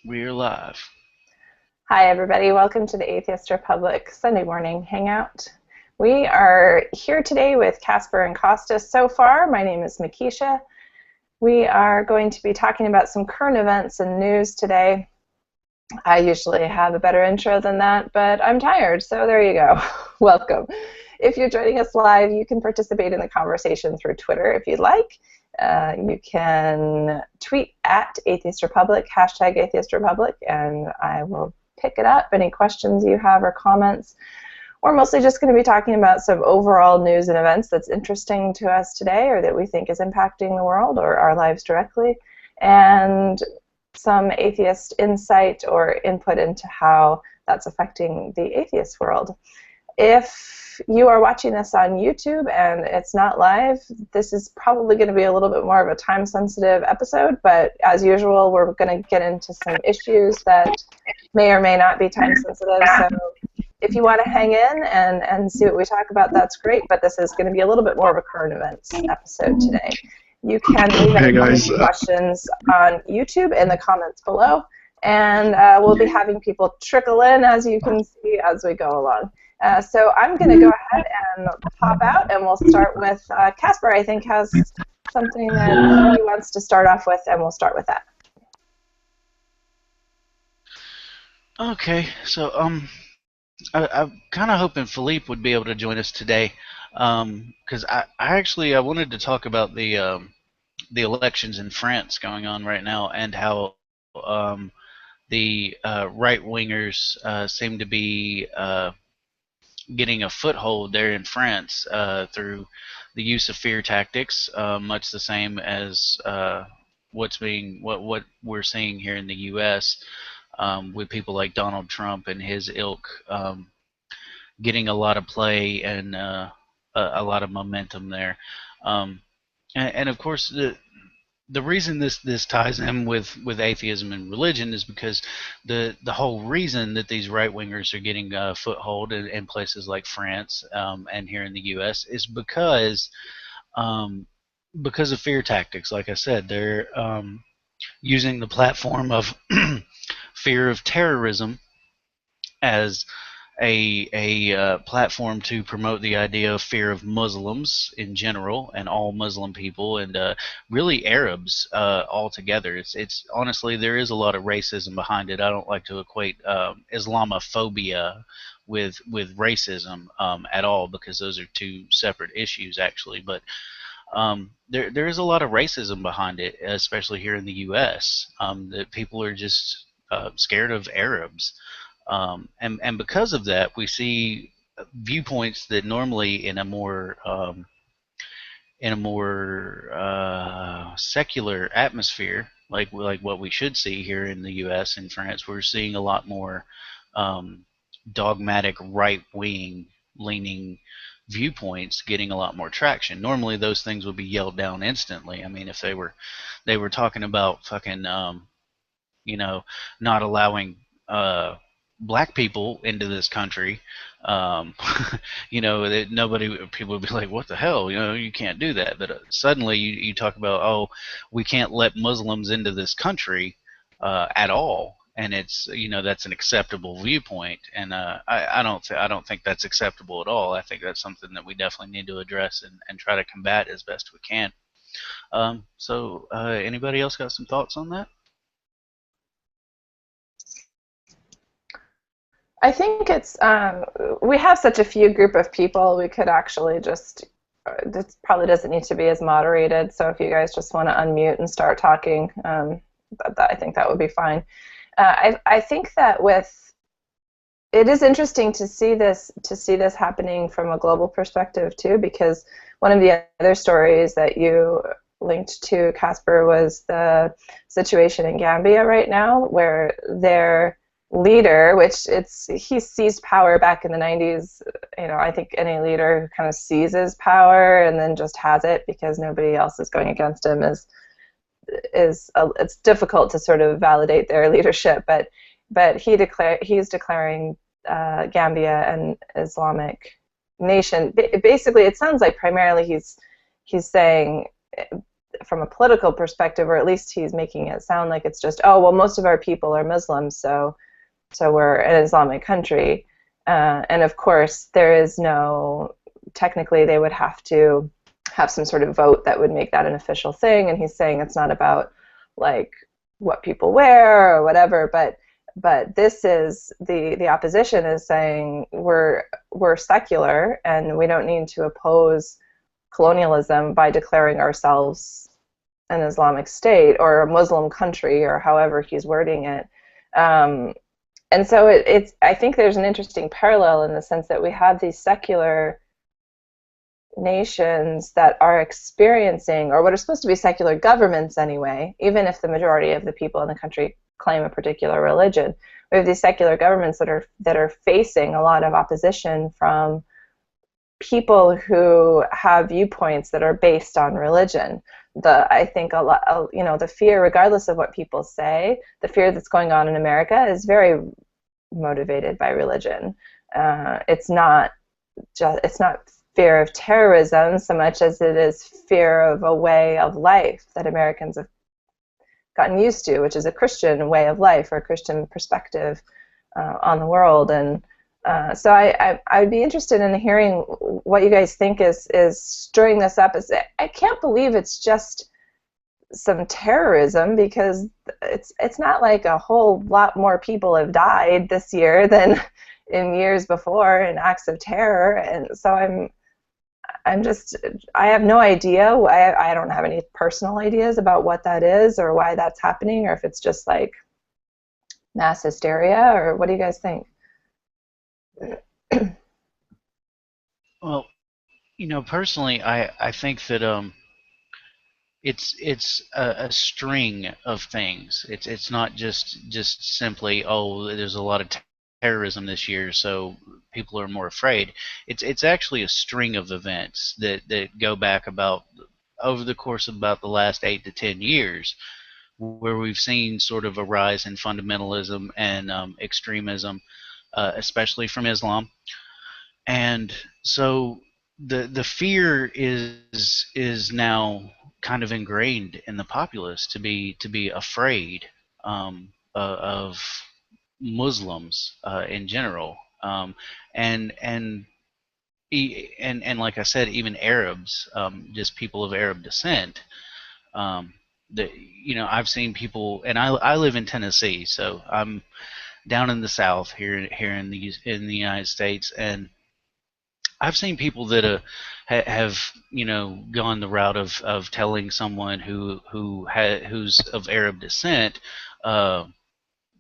We're live. Hi, everybody. Welcome to the Atheist Republic Sunday morning hangout. We are here today with Casper and Costas so far. My name is Makisha. We are going to be talking about some current events and news today. I usually have a better intro than that, but I'm tired, so there you go. Welcome. If you're joining us live, you can participate in the conversation through Twitter if you'd like. You can tweet at Atheist Republic, hashtag Atheist Republic, and I will pick it up. Any questions you have or comments. We're mostly just going to be talking about some overall news and events that's interesting to us today or that we think is impacting the world or our lives directly, and some atheist insight or input into how that's affecting the atheist world. If you are watching this on YouTube and it's not live, this is probably going to be a little bit more of a time-sensitive episode, but as usual, we're going to get into some issues that may or may not be time-sensitive, so if you want to hang in and see what we talk about, that's great, but this is going to be a little bit more of a current events episode today. You can leave any questions on YouTube in the comments below, and we'll be having people trickle in, as you can see, as we go along. So I'm going to go ahead and pop out, and we'll start with Casper, I think, has something that he wants to start off with, and we'll start with that. Okay, so I'm kind of hoping Philippe would be able to join us today, because I wanted to talk about the elections in France going on right now and how the right-wingers seem to be getting a foothold there in France through the use of fear tactics, much the same as what we're seeing here in the U.S. With people like Donald Trump and his ilk getting a lot of play and a lot of momentum there. And of course, the reason this ties in with atheism and religion is because the whole reason that these right wingers are getting a foothold in places like France and here in the U.S. is because of fear tactics. Like I said, they're using the platform of fear of terrorism as a platform to promote the idea of fear of Muslims in general and all Muslim people and really Arabs altogether. It's honestly, there is a lot of racism behind it. I don't like to equate Islamophobia with racism at all, because those are two separate issues actually. But there is a lot of racism behind it, especially here in the U.S. That people are just scared of Arabs. And because of that, we see viewpoints that normally in a more secular atmosphere, like what we should see here in the U.S. and France, we're seeing a lot more dogmatic right-wing leaning viewpoints getting a lot more traction. Normally, those things would be yelled down instantly. I mean, if they were talking about fucking not allowing black people into this country, people would be like, what the hell, you can't do that. But suddenly you talk about, oh, we can't let Muslims into this country at all, and it's, that's an acceptable viewpoint, and I don't think that's acceptable at all. I think that's something that we definitely need to address and try to combat as best we can. So anybody else got some thoughts on that? I think it's, we have such a few group of people, we could actually just, this probably doesn't need to be as moderated, so if you guys just want to unmute and start talking, I think that would be fine. I think that it is interesting to see this happening from a global perspective too, because one of the other stories that you linked to, Casper, was the situation in Gambia right now, where their leader, he seized power back in the 90s. I think any leader who kind of seizes power and then just has it because nobody else is going against him it's difficult to sort of validate their leadership. But he's declaring Gambia an Islamic nation. Basically, it sounds like primarily he's saying from a political perspective, or at least he's making it sound like it's just, oh well, most of our people are Muslims, so we're an Islamic country. And of course, there is no, technically, they would have to have some sort of vote that would make that an official thing. And he's saying it's not about like what people wear or whatever, but this is the opposition is saying we're secular and we don't need to oppose colonialism by declaring ourselves an Islamic state or a Muslim country or however he's wording it. And so it's I think there's an interesting parallel in the sense that we have these secular nations that are experiencing, or what are supposed to be secular governments anyway, even if the majority of the people in the country claim a particular religion. We have these secular governments that are facing a lot of opposition from people who have viewpoints that are based on religion. I think a lot, the fear, regardless of what people say, the fear that's going on in America is very motivated by religion. It's not fear of terrorism so much as it is fear of a way of life that Americans have gotten used to, which is a Christian way of life or a Christian perspective on the world. And so I'd be interested in hearing what you guys think is stirring this up. I can't believe it's just some terrorism, because it's not like a whole lot more people have died this year than in years before in acts of terror. And so I have no idea. I don't have any personal ideas about what that is or why that's happening, or if it's just like mass hysteria, or what do you guys think? Well, personally, I think that it's a string of things. It's not just simply, oh, there's a lot of terrorism this year, so people are more afraid. It's actually a string of events that go back about over the course of about the last 8 to 10 years, where we've seen sort of a rise in fundamentalism and extremism, especially from Islam. And so the fear is now kind of ingrained in the populace to be afraid of Muslims in general, and and like I said, even Arabs, just people of Arab descent. Um, I've seen people, and I live in Tennessee, so I'm down in the South here in the United States, and I've seen people that have gone the route of telling someone who's of Arab descent, uh,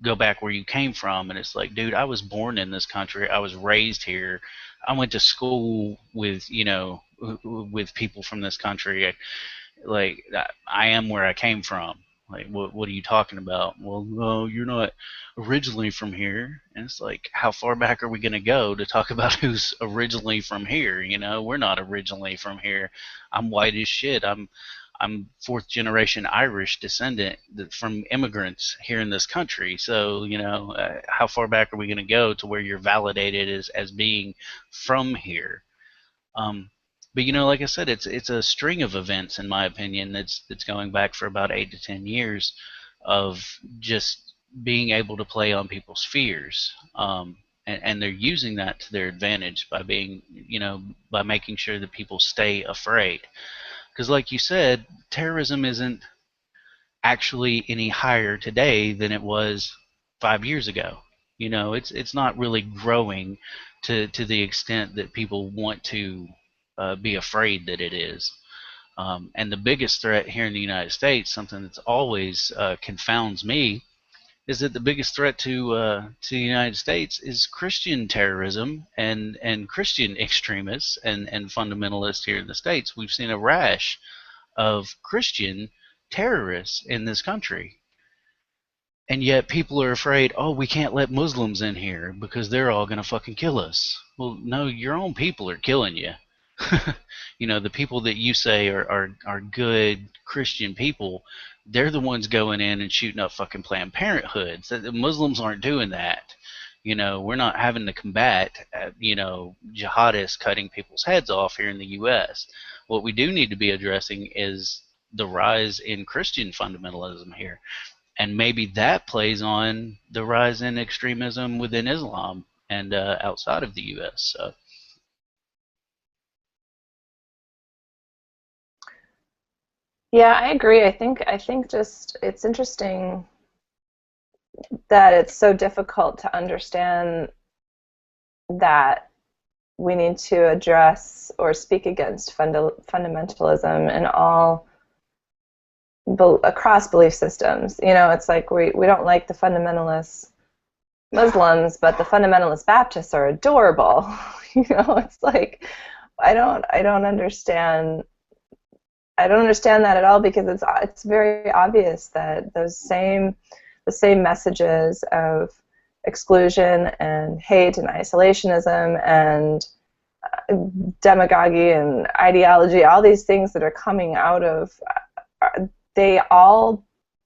go back where you came from, and it's like, dude, I was born in this country, I was raised here, I went to school with people from this country, like I am where I came from. Like, what are you talking about? Well, no, you're not originally from here. And it's like, how far back are we going to go to talk about who's originally from here? We're not originally from here. I'm white as shit. I'm fourth generation Irish descendant from immigrants here in this country. So, how far back are we going to go to where you're validated as being from here? Um, but like I said, it's a string of events, in my opinion, that's going back for about 8 to 10 years of just being able to play on people's fears, and they're using that to their advantage by by making sure that people stay afraid. Because, like you said, terrorism isn't actually any higher today than it was 5 years ago. It's not really growing to the extent that people want to be afraid that it is. And the biggest threat here in the United States, something that's always confounds me, is that the biggest threat to the United States is Christian terrorism and Christian extremists and fundamentalists here in the States. We've seen a rash of Christian terrorists in this country. And yet people are afraid, oh, we can't let Muslims in here because they're all going to fucking kill us. Well, no, your own people are killing you. The people that you say are good Christian people, they're the ones going in and shooting up fucking Planned Parenthoods. The Muslims aren't doing that. We're not having to combat, jihadists cutting people's heads off here in the U.S. What we do need to be addressing is the rise in Christian fundamentalism here, and maybe that plays on the rise in extremism within Islam and outside of the U.S. So. Yeah, I agree. I think just it's interesting that it's so difficult to understand that we need to address or speak against fundamentalism in all across belief systems. You know, it's like we don't like the fundamentalist Muslims, but the fundamentalist Baptists are adorable. You know, it's like I don't understand. I don't understand that at all, because it's very obvious that the same messages of exclusion and hate and isolationism and demagoguery and ideology, all these things that are coming out of, they all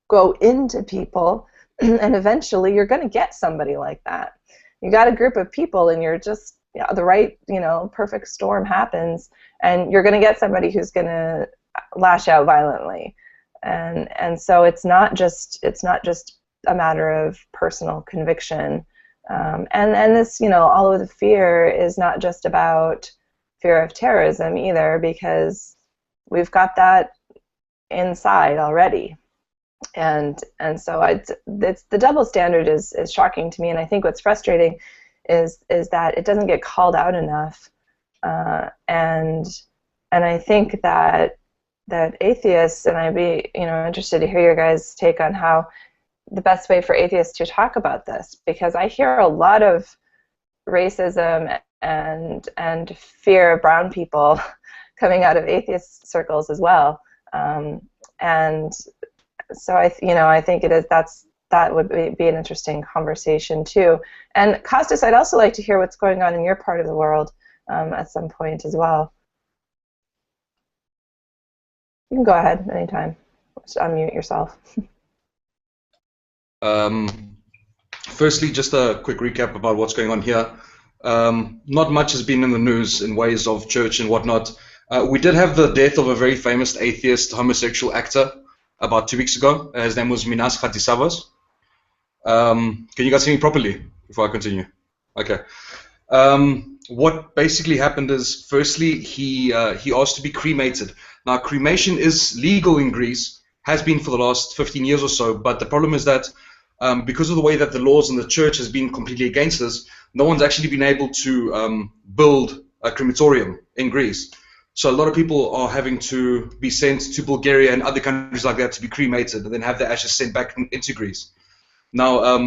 go into people, and eventually you're going to get somebody like that. You got a group of people, and you're just, you know, the right, you know, perfect storm happens, and you're going to get somebody who's going to lash out violently, and so it's not just a matter of personal conviction, and this, you know, all of the fear is not just about fear of terrorism either, because we've got that inside already. And so it's the double standard is shocking to me, and I think what's frustrating is that it doesn't get called out enough, and I think that atheists, and I'd be, you know, interested to hear your guys' take on how the best way for atheists to talk about this, because I hear a lot of racism and fear of brown people coming out of atheist circles as well, and so I think that would be an interesting conversation too. And Costas, I'd also like to hear what's going on in your part of the world at some point as well. You can go ahead anytime. Just unmute yourself. Firstly, just a quick recap about what's going on here. Not much has been in the news in ways of church and whatnot. We did have the death of a very famous atheist homosexual actor about 2 weeks ago. His name was Minas Khatisavas. Can you guys hear me properly before I continue? Okay. What basically happened is, firstly, he asked to be cremated. Now, cremation is legal in Greece, has been for the last 15 years or so, but the problem is that because of the way that the laws in the church has been completely against this, no one's actually been able to build a crematorium in Greece. So a lot of people are having to be sent to Bulgaria and other countries like that to be cremated and then have their ashes sent back into Greece. Now,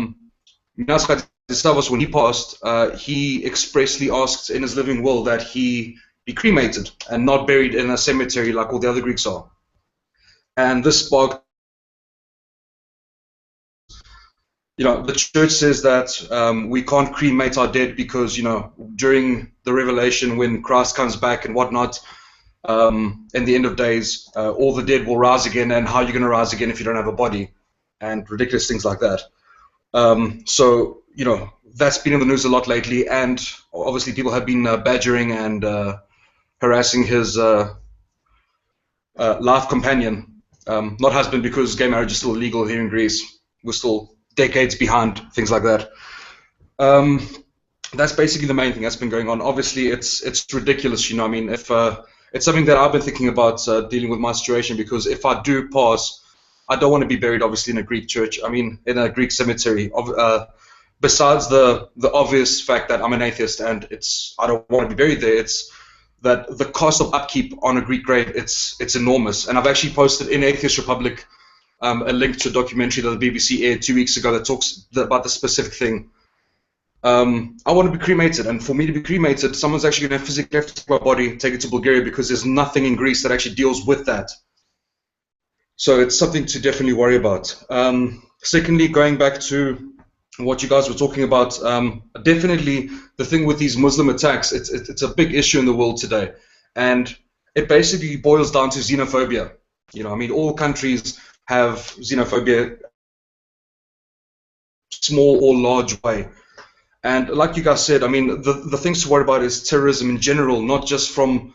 Minas Khatisavas, when he passed, he expressly asked in his living will that he be cremated and not buried in a cemetery like all the other Greeks are. And this sparked, you know, the church says that we can't cremate our dead because, you know, during the revelation when Christ comes back and whatnot, in the end of days, all the dead will rise again, and how are you going to rise again if you don't have a body? And ridiculous things like that. So, you know, that's been in the news a lot lately, and obviously people have been badgering and harassing his life companion, not husband, because gay marriage is still illegal here in Greece. We're still decades behind things like that. That's basically the main thing that's been going on. Obviously, it's ridiculous, you know. I mean, if it's something that I've been thinking about dealing with my situation, because if I do pass, I don't want to be buried, obviously, in a Greek church. I mean, in a Greek cemetery. Besides the obvious fact that I'm an atheist and I don't want to be buried there, it's that the cost of upkeep on a Greek grave, it's enormous. And I've actually posted in Atheist Republic a link to a documentary that the BBC aired 2 weeks ago that talks about the specific thing. I want to be cremated, and for me to be cremated, someone's actually going to physically have to take my body, take it to Bulgaria, because there's nothing in Greece that actually deals with that. So it's something to definitely worry about. Secondly, going back to what you guys were talking about, definitely the thing with these Muslim attacks, it's a big issue in the world today, and it basically boils down to xenophobia. You know, I mean, all countries have xenophobia, small or large way. And like you guys said, I mean, the things to worry about is terrorism in general, not just from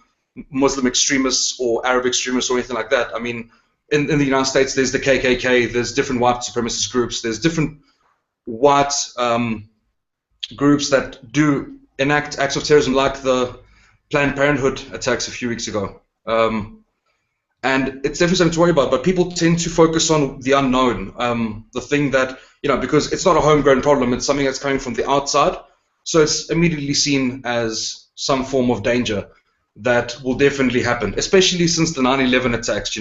Muslim extremists or Arab extremists or anything like that. I mean, in the United States, there's the KKK, there's different white supremacist groups, there's different white groups that do enact acts of terrorism, like the Planned Parenthood attacks a few weeks ago. And it's definitely something to worry about, but people tend to focus on the unknown, the thing that, because it's not a homegrown problem, it's something that's coming from the outside, so it's immediately seen as some form of danger that will definitely happen, especially since the 9/11 attacks,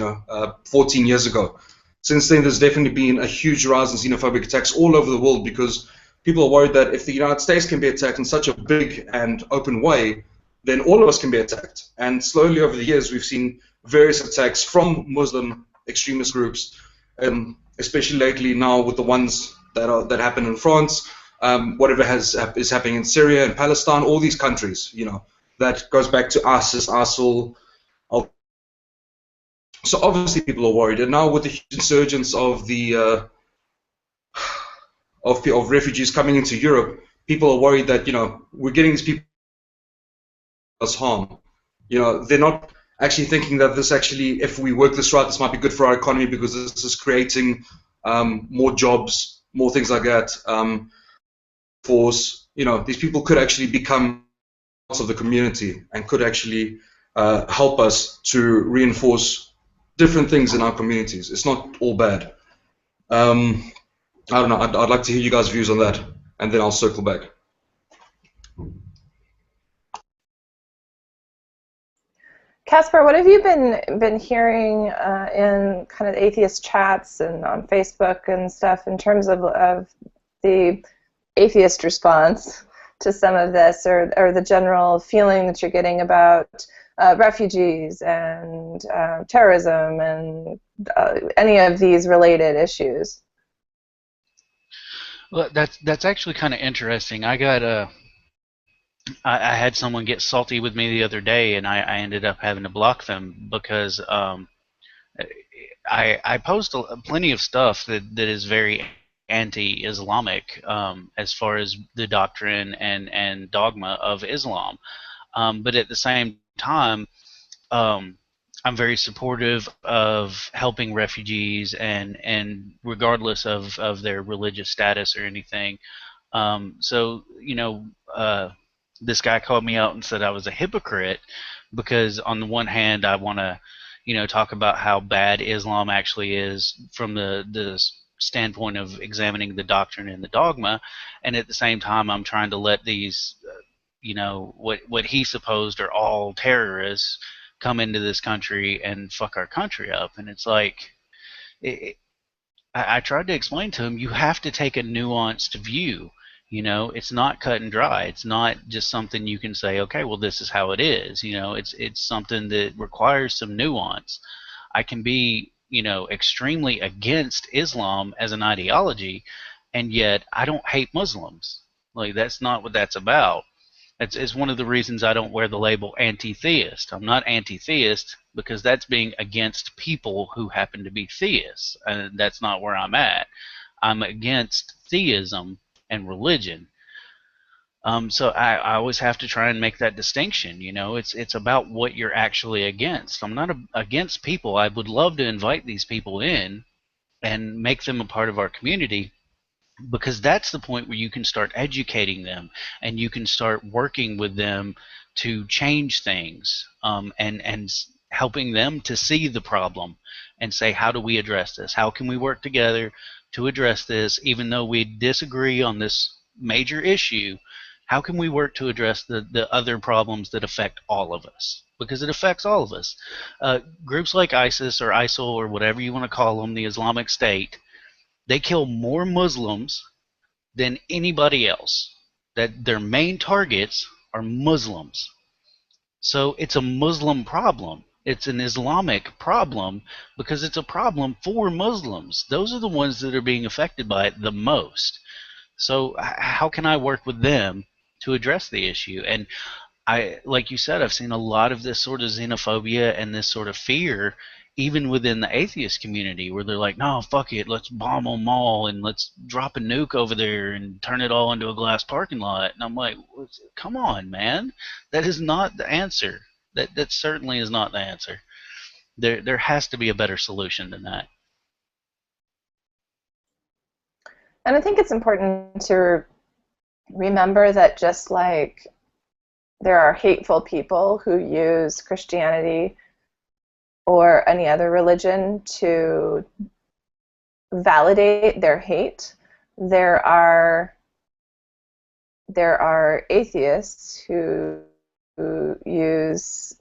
14 years ago. Since then, there's definitely been a huge rise in xenophobic attacks all over the world, because people are worried that if the United States can be attacked in such a big and open way, then all of us can be attacked. And slowly over the years, we've seen various attacks from Muslim extremist groups, especially lately now with the ones that happen in France, whatever is happening in Syria and Palestine, all these countries, that goes back to ISIS, ISIL. So obviously people are worried, and now with the huge insurgence of the of refugees coming into Europe, people are worried that we're getting these people as harm. They're not actually thinking that this actually, if we work this right, this might be good for our economy, because this is creating more jobs, more things like that. These people could actually become parts of the community and could actually help us to reinforce different things in our communities. It's not all bad. I don't know. I'd like to hear you guys' views on that, and then I'll circle back. Casper, what have you been hearing in kind of atheist chats and on Facebook and stuff in terms of the atheist response to some of this, or the general feeling that you're getting about refugees and terrorism and any of these related issues? Well, that's actually kind of interesting. I had someone get salty with me the other day, and I ended up having to block them because I post plenty of stuff that is very anti-Islamic, as far as the doctrine and dogma of Islam. But at the same time, I'm very supportive of helping refugees, and regardless of their religious status or anything. So this guy called me out and said I was a hypocrite because on the one hand I want to talk about how bad Islam actually is from the standpoint of examining the doctrine and the dogma, and at the same time I'm trying to let these what he supposed are all terrorists come into this country and fuck our country up. And it's like, I tried to explain to him, you have to take a nuanced view. It's not cut and dry. It's not just something you can say, okay, well, this is how it is. It's something that requires some nuance. I can be, extremely against Islam as an ideology, and yet I don't hate Muslims. Like, that's not what that's about. It's one of the reasons I don't wear the label anti-theist. I'm not anti-theist because that's being against people who happen to be theists, and that's not where I'm at. I'm against theism and religion. So I always have to try and make that distinction. It's about what you're actually against. I'm not against people. I would love to invite these people in and make them a part of our community, because that's the point where you can start educating them and you can start working with them to change things, and helping them to see the problem and say, how do we address this? How can we work together to address this? Even though we disagree on this major issue, how can we work to address the other problems that affect all of us? Because it affects all of us. Groups like ISIS or ISIL or whatever you want to call them, the Islamic State, they kill more Muslims than anybody else. That their main targets are Muslims. So it's a Muslim problem. It's an Islamic problem because it's a problem for Muslims. Those are the ones that are being affected by it the most. So how can I work with them to address the issue? And like you said, I've seen a lot of this sort of xenophobia and this sort of fear, even within the atheist community, where they're like, no, fuck it, let's bomb them all and let's drop a nuke over there and turn it all into a glass parking lot. And I'm like, come on, man. That is not the answer. That certainly is not the answer. There has to be a better solution than that. And I think it's important to remember that just like there are hateful people who use Christianity or any other religion to validate their hate, there are atheists there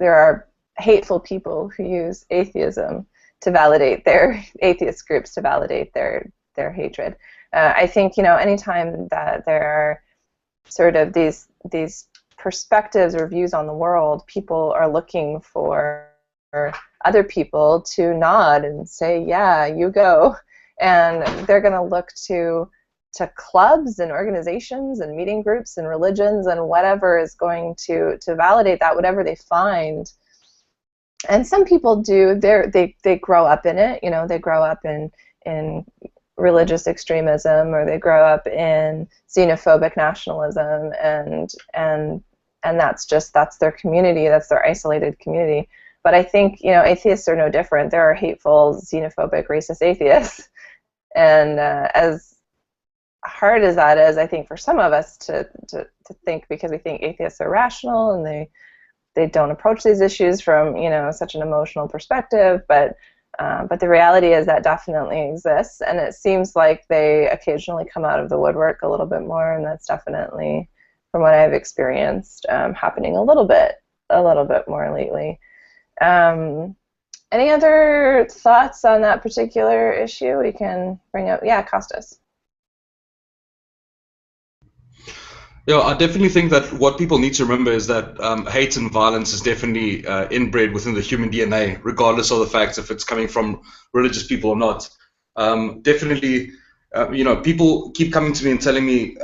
are hateful people who use atheism to validate their atheist groups to validate their hatred. I think anytime that there are sort of these perspectives or views on the world, people are looking for other people to nod and say, yeah, you go. And they're going to look to clubs and organizations and meeting groups and religions and whatever is going to validate that, whatever they find. And some people do, they grow up in it, they grow up in religious extremism, or they grow up in xenophobic nationalism, and that's their community, that's their isolated community. But I think atheists are no different. There are hateful, xenophobic, racist atheists, and as hard as that is, I think for some of us to think, because we think atheists are rational and they don't approach these issues from such an emotional perspective, but the reality is that definitely exists, and it seems like they occasionally come out of the woodwork a little bit more, and that's definitely, from what I've experienced, happening a little bit more lately. Any other thoughts on that particular issue we can bring up? Yeah, Costas. Yeah, I definitely think that what people need to remember is that hate and violence is definitely inbred within the human DNA, regardless of the fact if it's coming from religious people or not. Definitely, people keep coming to me and telling me,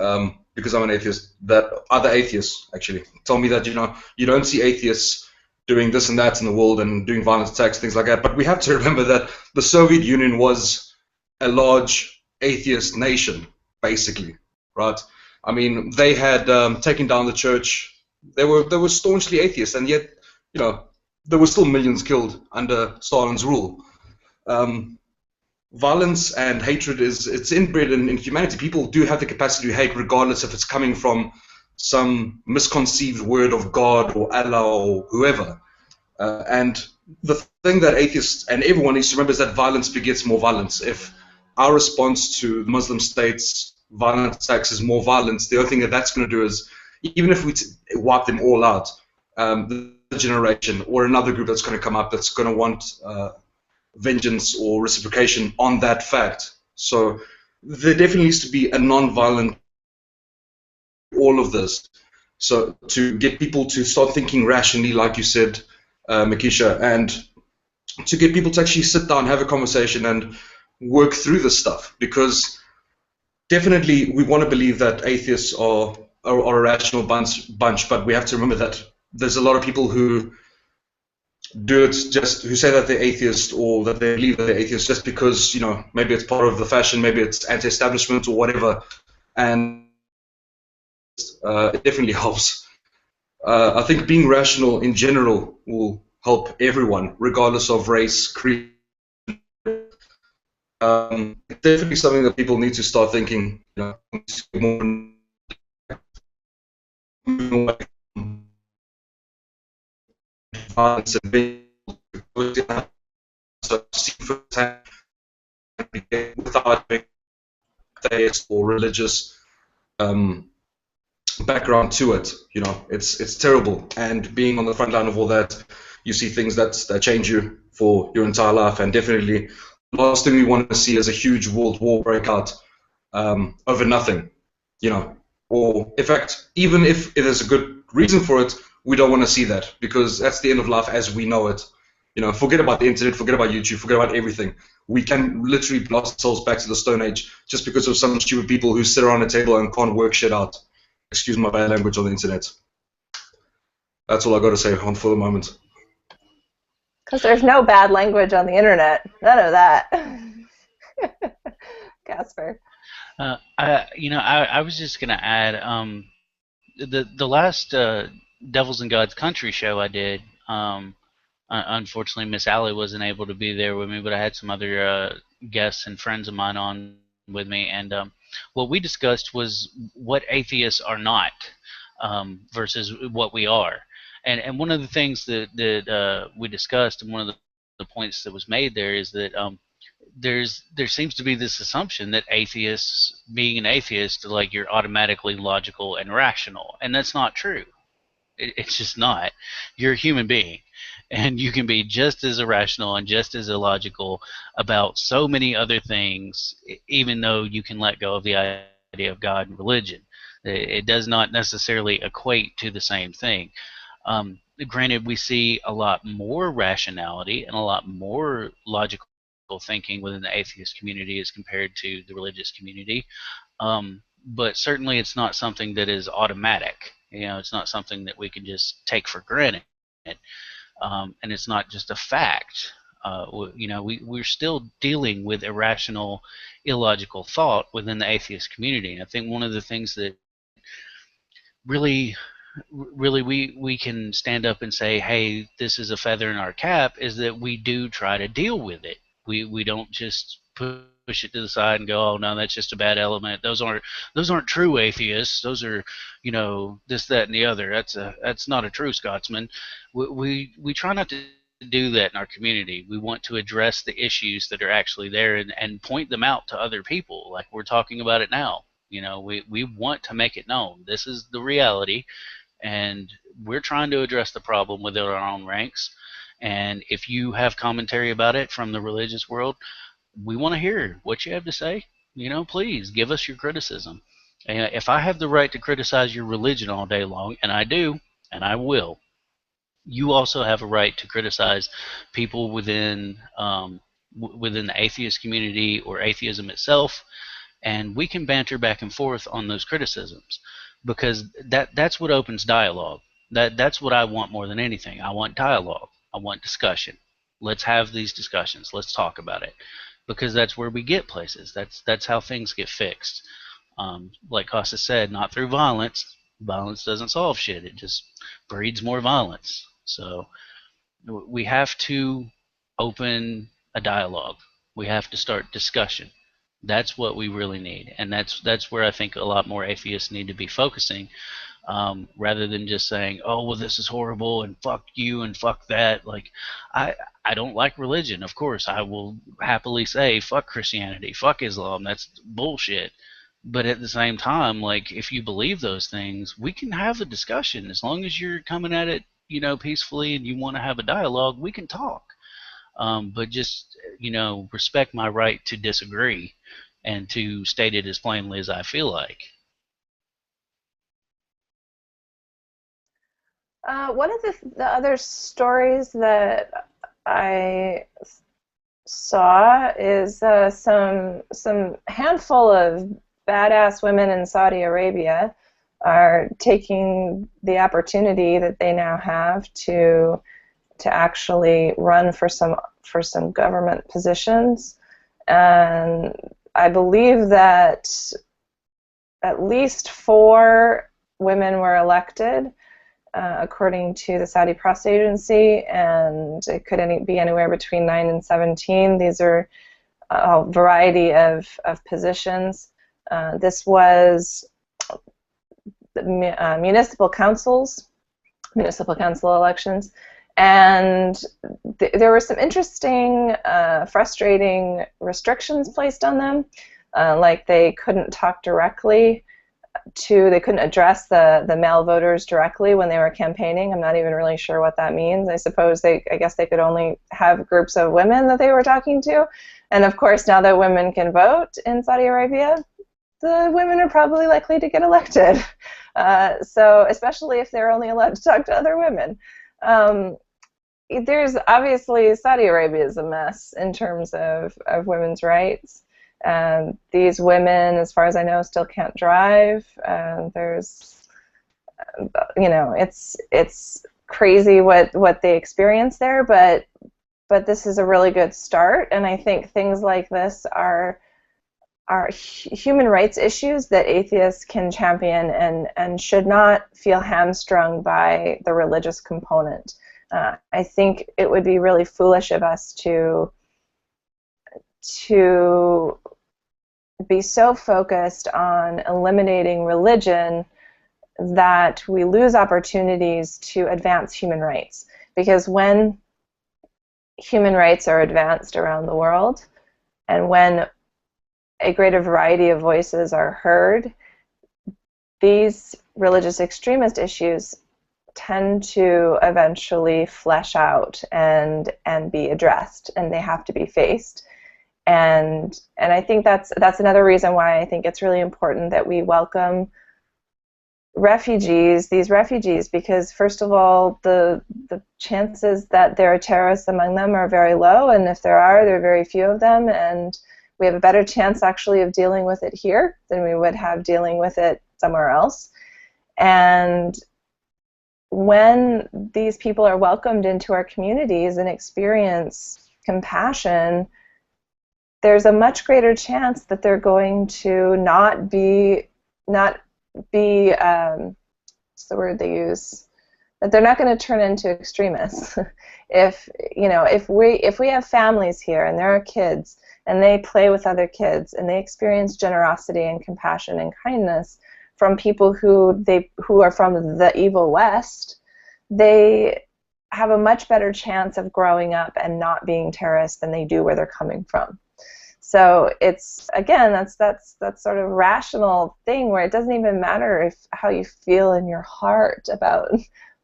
because I'm an atheist, that other atheists actually tell me that you don't see atheists doing this and that in the world and doing violent attacks, things like that. But we have to remember that the Soviet Union was a large atheist nation, basically, right? I mean, they had taken down the church. They were staunchly atheists, and yet, there were still millions killed under Stalin's rule. Violence and hatred it's inbred in humanity. People do have the capacity to hate, regardless if it's coming from some misconceived word of God or Allah or whoever. And the thing that atheists and everyone needs to remember is that violence begets more violence. If our response to the Muslim states violent attacks is more violence, the only thing that's going to do is, even if we wipe them all out, the generation or another group that's going to come up that's going to want vengeance or reciprocation on that fact. So there definitely needs to be a non-violent all of this. So to get people to start thinking rationally, like you said, Makisha, and to get people to actually sit down, have a conversation, and work through this stuff, because definitely we want to believe that atheists are a rational bunch, but we have to remember that there's a lot of people who do it who say that they're atheist, or that they believe that they're atheist just because, maybe it's part of the fashion, maybe it's anti-establishment or whatever, and it definitely helps. I think being rational in general will help everyone, regardless of race, creed. It's definitely something that people need to start thinking, more violence and being without being atheist or religious background to it. It's terrible, and being on the front line of all that, you see things that change you for your entire life. And definitely the last thing we want to see is a huge world war break out over nothing, or in fact, even if there's a good reason for it, we don't want to see that, because that's the end of life as we know it. Forget about the internet, forget about YouTube, forget about everything. We can literally blast ourselves back to the Stone Age just because of some stupid people who sit around a table and can't work shit out. Excuse my bad language on the internet. That's all I got to say for the moment. Because there's no bad language on the internet. None of that. Casper. I was just gonna add, the last Devils and Gods Country show I did, Unfortunately, Miss Allie wasn't able to be there with me, but I had some other guests and friends of mine on with me, and what we discussed was what atheists are not versus what we are. And one of the things that we discussed, and one of the points that was made there, is that there seems to be this assumption that atheists, being an atheist, like you're automatically logical and rational, and that's not true. It's just not. You're a human being, and you can be just as irrational and just as illogical about so many other things, even though you can let go of the idea of God and religion. It does not necessarily equate to the same thing. Granted, we see a lot more rationality and a lot more logical thinking within the atheist community as compared to the religious community. But certainly it's not something that is automatic. It's not something that we can just take for granted. And it's not just a fact. We're still dealing with irrational, illogical thought within the atheist community. And I think one of the things that really we can stand up and say, hey, this is a feather in our cap, is that we do try to deal with it. We don't just push it to the side and go, oh no, that's just a bad element. Those aren't true atheists. Those are, this, that, and the other. That's not a true Scotsman. We try not to do that in our community. We want to address the issues that are actually there and point them out to other people, like we're talking about it now. We want to make it known. This is the reality, and we're trying to address the problem within our own ranks. And if you have commentary about it from the religious world, we want to hear what you have to say. Please give us your criticism. And if I have the right to criticize your religion all day long, and I do, and I will, you also have a right to criticize people within the atheist community or atheism itself, and we can banter back and forth on those criticisms, because that's what opens dialogue. That's what I want more than anything. I want dialogue. I want discussion. Let's have these discussions. Let's talk about it, because that's where we get places. That's how things get fixed. Like Costa said, not through violence. Violence doesn't solve shit. It just breeds more violence. So we have to open a dialogue. We have to start discussion. That's what we really need, and that's where I think a lot more atheists need to be focusing, rather than just saying, "Oh, well, this is horrible," and "fuck you" and "fuck that." Like, I don't like religion. Of course, I will happily say, "Fuck Christianity, fuck Islam." That's bullshit. But at the same time, like, if you believe those things, we can have a discussion. As long as you're coming at it, peacefully, and you want to have a dialogue, we can talk. But just, respect my right to disagree and to state it as plainly as I feel like. One of the other stories that I saw is some handful of badass women in Saudi Arabia are taking the opportunity that they now have to actually run for some government positions, and I believe that at least 4 women were elected, according to the Saudi press agency, and it could be anywhere between 9 and 17. These are a variety of positions. This was the municipal council elections, and there were some interesting, frustrating restrictions placed on them, like they couldn't talk directly they couldn't address the male voters directly when they were campaigning. I'm not even really sure what that means. I guess they could only have groups of women that they were talking to. And of course, now that women can vote in Saudi Arabia, the women are probably likely to get elected. So especially if they're only allowed to talk to other women. There's obviously, Saudi Arabia is a mess in terms of women's rights. These women, as far as I know, still can't drive. There's, it's crazy what they experience there, but this is a really good start, and I think things like this are human rights issues that atheists can champion and should not feel hamstrung by the religious component. I think it would be really foolish of us to be so focused on eliminating religion that we lose opportunities to advance human rights. Because when human rights are advanced around the world, and when a greater variety of voices are heard, these religious extremist issues tend to eventually flesh out and be addressed, and they have to be faced. And I think that's another reason why I think it's really important that we welcome these refugees, because first of all, the chances that there are terrorists among them are very low, and if there are very few of them, and we have a better chance actually of dealing with it here than we would have dealing with it somewhere else. And when these people are welcomed into our communities and experience compassion, there's a much greater chance that they're going to not be what's the word they use? That they're not going to turn into extremists. if we have families here and there are kids and they play with other kids and they experience generosity and compassion and kindness from people who are from the evil West, they have a much better chance of growing up and not being terrorists than they do where they're coming from. So it's, again, that's sort of rational thing where it doesn't even matter how you feel in your heart about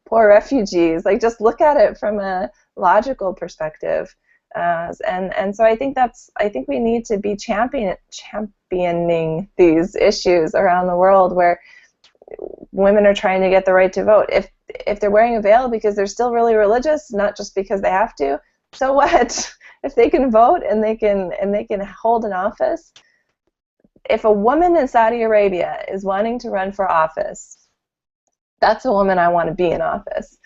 poor refugees. Like, just look at it from a logical perspective. And so I think we need to be championing these issues around the world where women are trying to get the right to vote. If they're wearing a veil because they're still really religious, not just because they have to, so what? If they can vote and they can hold an office. If a woman in Saudi Arabia is wanting to run for office, that's a woman I want to be in office,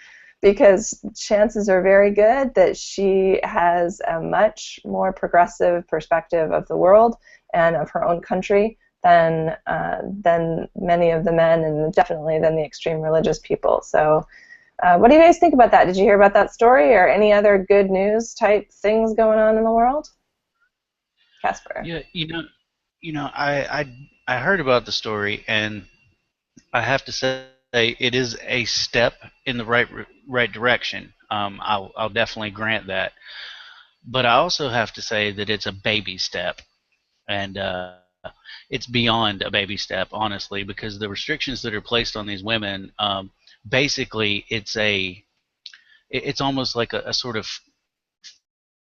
because chances are very good that she has a much more progressive perspective of the world and of her own country than many of the men, and definitely than the extreme religious people. So what do you guys think about that? Did you hear about that story or any other good news type things going on in the world? Casper. Yeah, I heard about the story, and I have to say it is a step in the right direction. I'll definitely grant that, but I also have to say that it's a baby step, and it's beyond a baby step, honestly, because the restrictions that are placed on these women, basically, it's almost like a sort of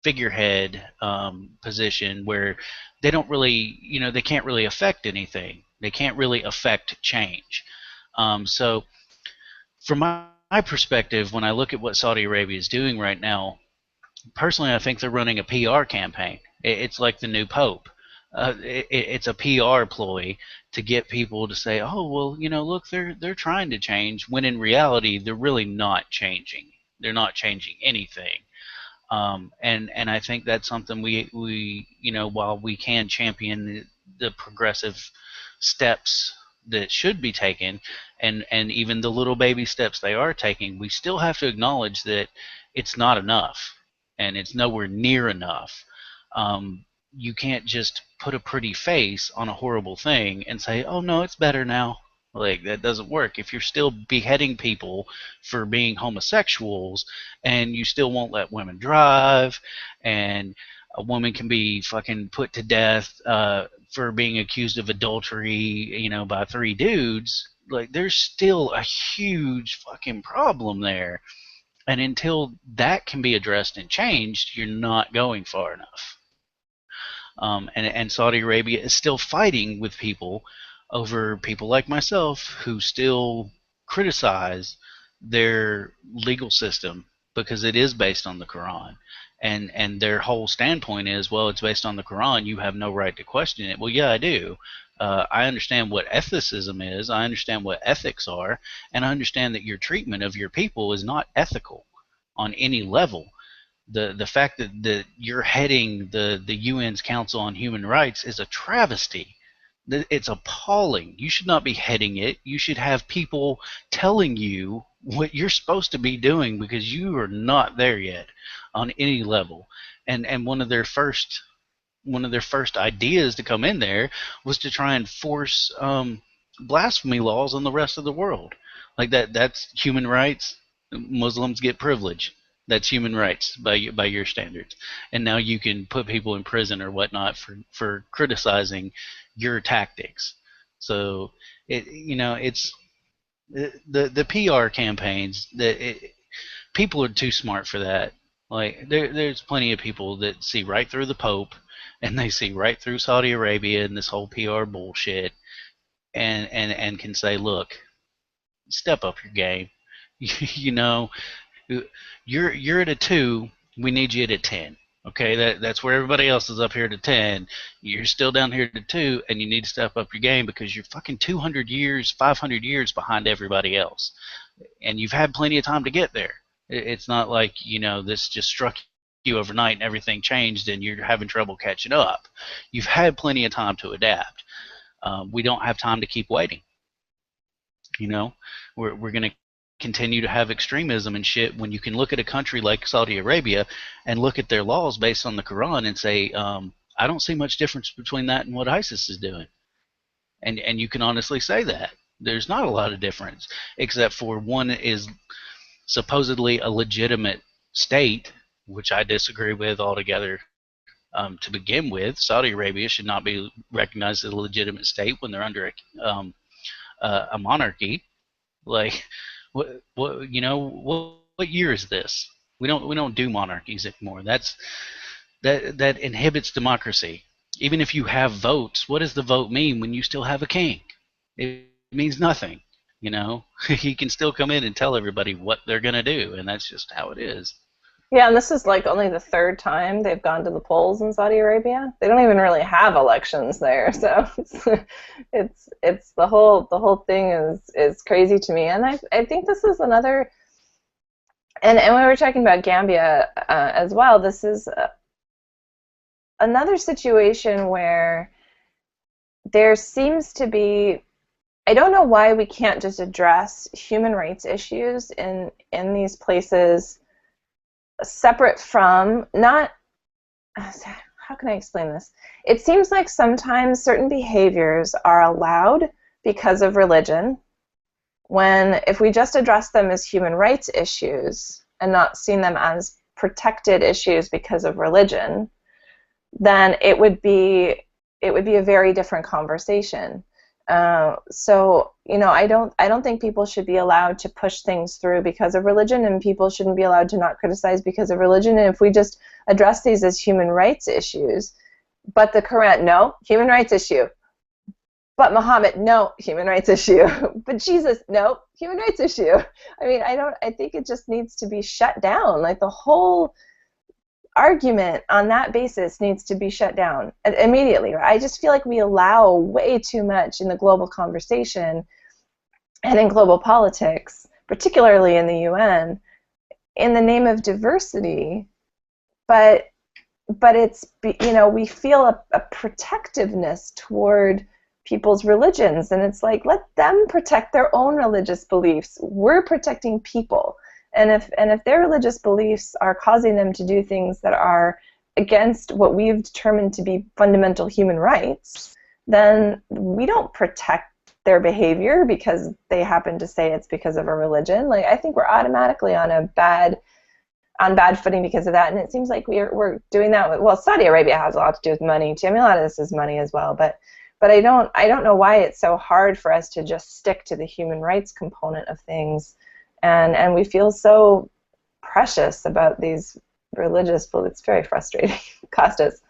figurehead position where they don't really, they can't really affect anything. They can't really affect change. So from my perspective, when I look at what Saudi Arabia is doing right now, personally, I think they're running a PR campaign. It's like the new pope. It's a PR ploy to get people to say, "Oh, well, look, they're trying to change," when in reality, they're really not changing. They're not changing anything. And I think that's something we while we can champion the progressive steps that should be taken, and even the little baby steps they are taking, we still have to acknowledge that it's not enough, and it's nowhere near enough. You can't just put a pretty face on a horrible thing and say, "Oh no, it's better now." Like, that doesn't work. If you're still beheading people for being homosexuals, and you still won't let women drive, and a woman can be fucking put to death for being accused of adultery, by 3 dudes, like, there's still a huge fucking problem there. And until that can be addressed and changed, you're not going far enough. And Saudi Arabia is still fighting with people over people like myself who still criticize their legal system because it is based on the Quran. And their whole standpoint is, well, it's based on the Quran, you have no right to question it. Well, yeah, I do. I understand what ethicism is, I understand what ethics are, and I understand that your treatment of your people is not ethical on any level. The fact that you're heading the UN's Council on Human Rights is a travesty. It's appalling. You should not be heading it. You should have people telling you what you're supposed to be doing, because you are not there yet on any level. And one of their first ideas to come in there was to try and force blasphemy laws on the rest of the world. Like that's human rights. Muslims get privilege. That's human rights by your standards. And now you can put people in prison or whatnot for criticizing your tactics. So it's the PR campaigns people are too smart for that. Like there's plenty of people that see right through the Pope, and they see right through Saudi Arabia and this whole PR bullshit, and can say, look, step up your game. you know, you're at a 2. We need you at a 10. Okay, that's where everybody else is up here to 10. You're still down here to 2, and you need to step up your game because you're fucking 200 years, 500 years behind everybody else, and you've had plenty of time to get there. It's not like this just struck you overnight and everything changed and you're having trouble catching up. You've had plenty of time to adapt. We don't have time to keep waiting. We're going to continue to have extremism and shit when you can look at a country like Saudi Arabia and look at their laws based on the Quran and say, I don't see much difference between that and what ISIS is doing. And you can honestly say that. There's not a lot of difference, except for one is supposedly a legitimate state, which I disagree with altogether. To begin with, Saudi Arabia should not be recognized as a legitimate state when they're under a monarchy. Like, what year is this? We don't do monarchies anymore. That inhibits democracy. Even if you have votes, what does the vote mean when you still have a king? It means nothing. He can still come in and tell everybody what they're gonna do, and that's just how it is. Yeah, and this is like only the 3rd time they've gone to the polls in Saudi Arabia. They don't even really have elections there, so it's the whole thing is crazy to me. And I think this is another, and we were talking about Gambia as well. This is another situation where there seems to be, I don't know why we can't just address human rights issues in these places separate from, not, how can I explain this? It seems like sometimes certain behaviors are allowed because of religion, when if we just address them as human rights issues and not seen them as protected issues because of religion, then it would be a very different conversation. So I don't think people should be allowed to push things through because of religion, and people shouldn't be allowed to not criticize because of religion. And if we just address these as human rights issues, but the Quran, no, human rights issue. But Muhammad, no, human rights issue. But Jesus, no, human rights issue. I think it just needs to be shut down. Like the whole argument on that basis needs to be shut down immediately. I just feel like we allow way too much in the global conversation and in global politics, particularly in the UN, in the name of diversity, but it's, we feel a protectiveness toward people's religions, and it's like, let them protect their own religious beliefs. We're protecting people. And if their religious beliefs are causing them to do things that are against what we've determined to be fundamental human rights, then we don't protect their behavior because they happen to say it's because of a religion. Like, I think we're automatically on bad footing because of that. And it seems like we're doing that with, well, Saudi Arabia has a lot to do with money too. I mean, a lot of this is money as well, but I don't know why it's so hard for us to just stick to the human rights component of things. And we feel so precious about these religious beliefs. It's very frustrating. Costas.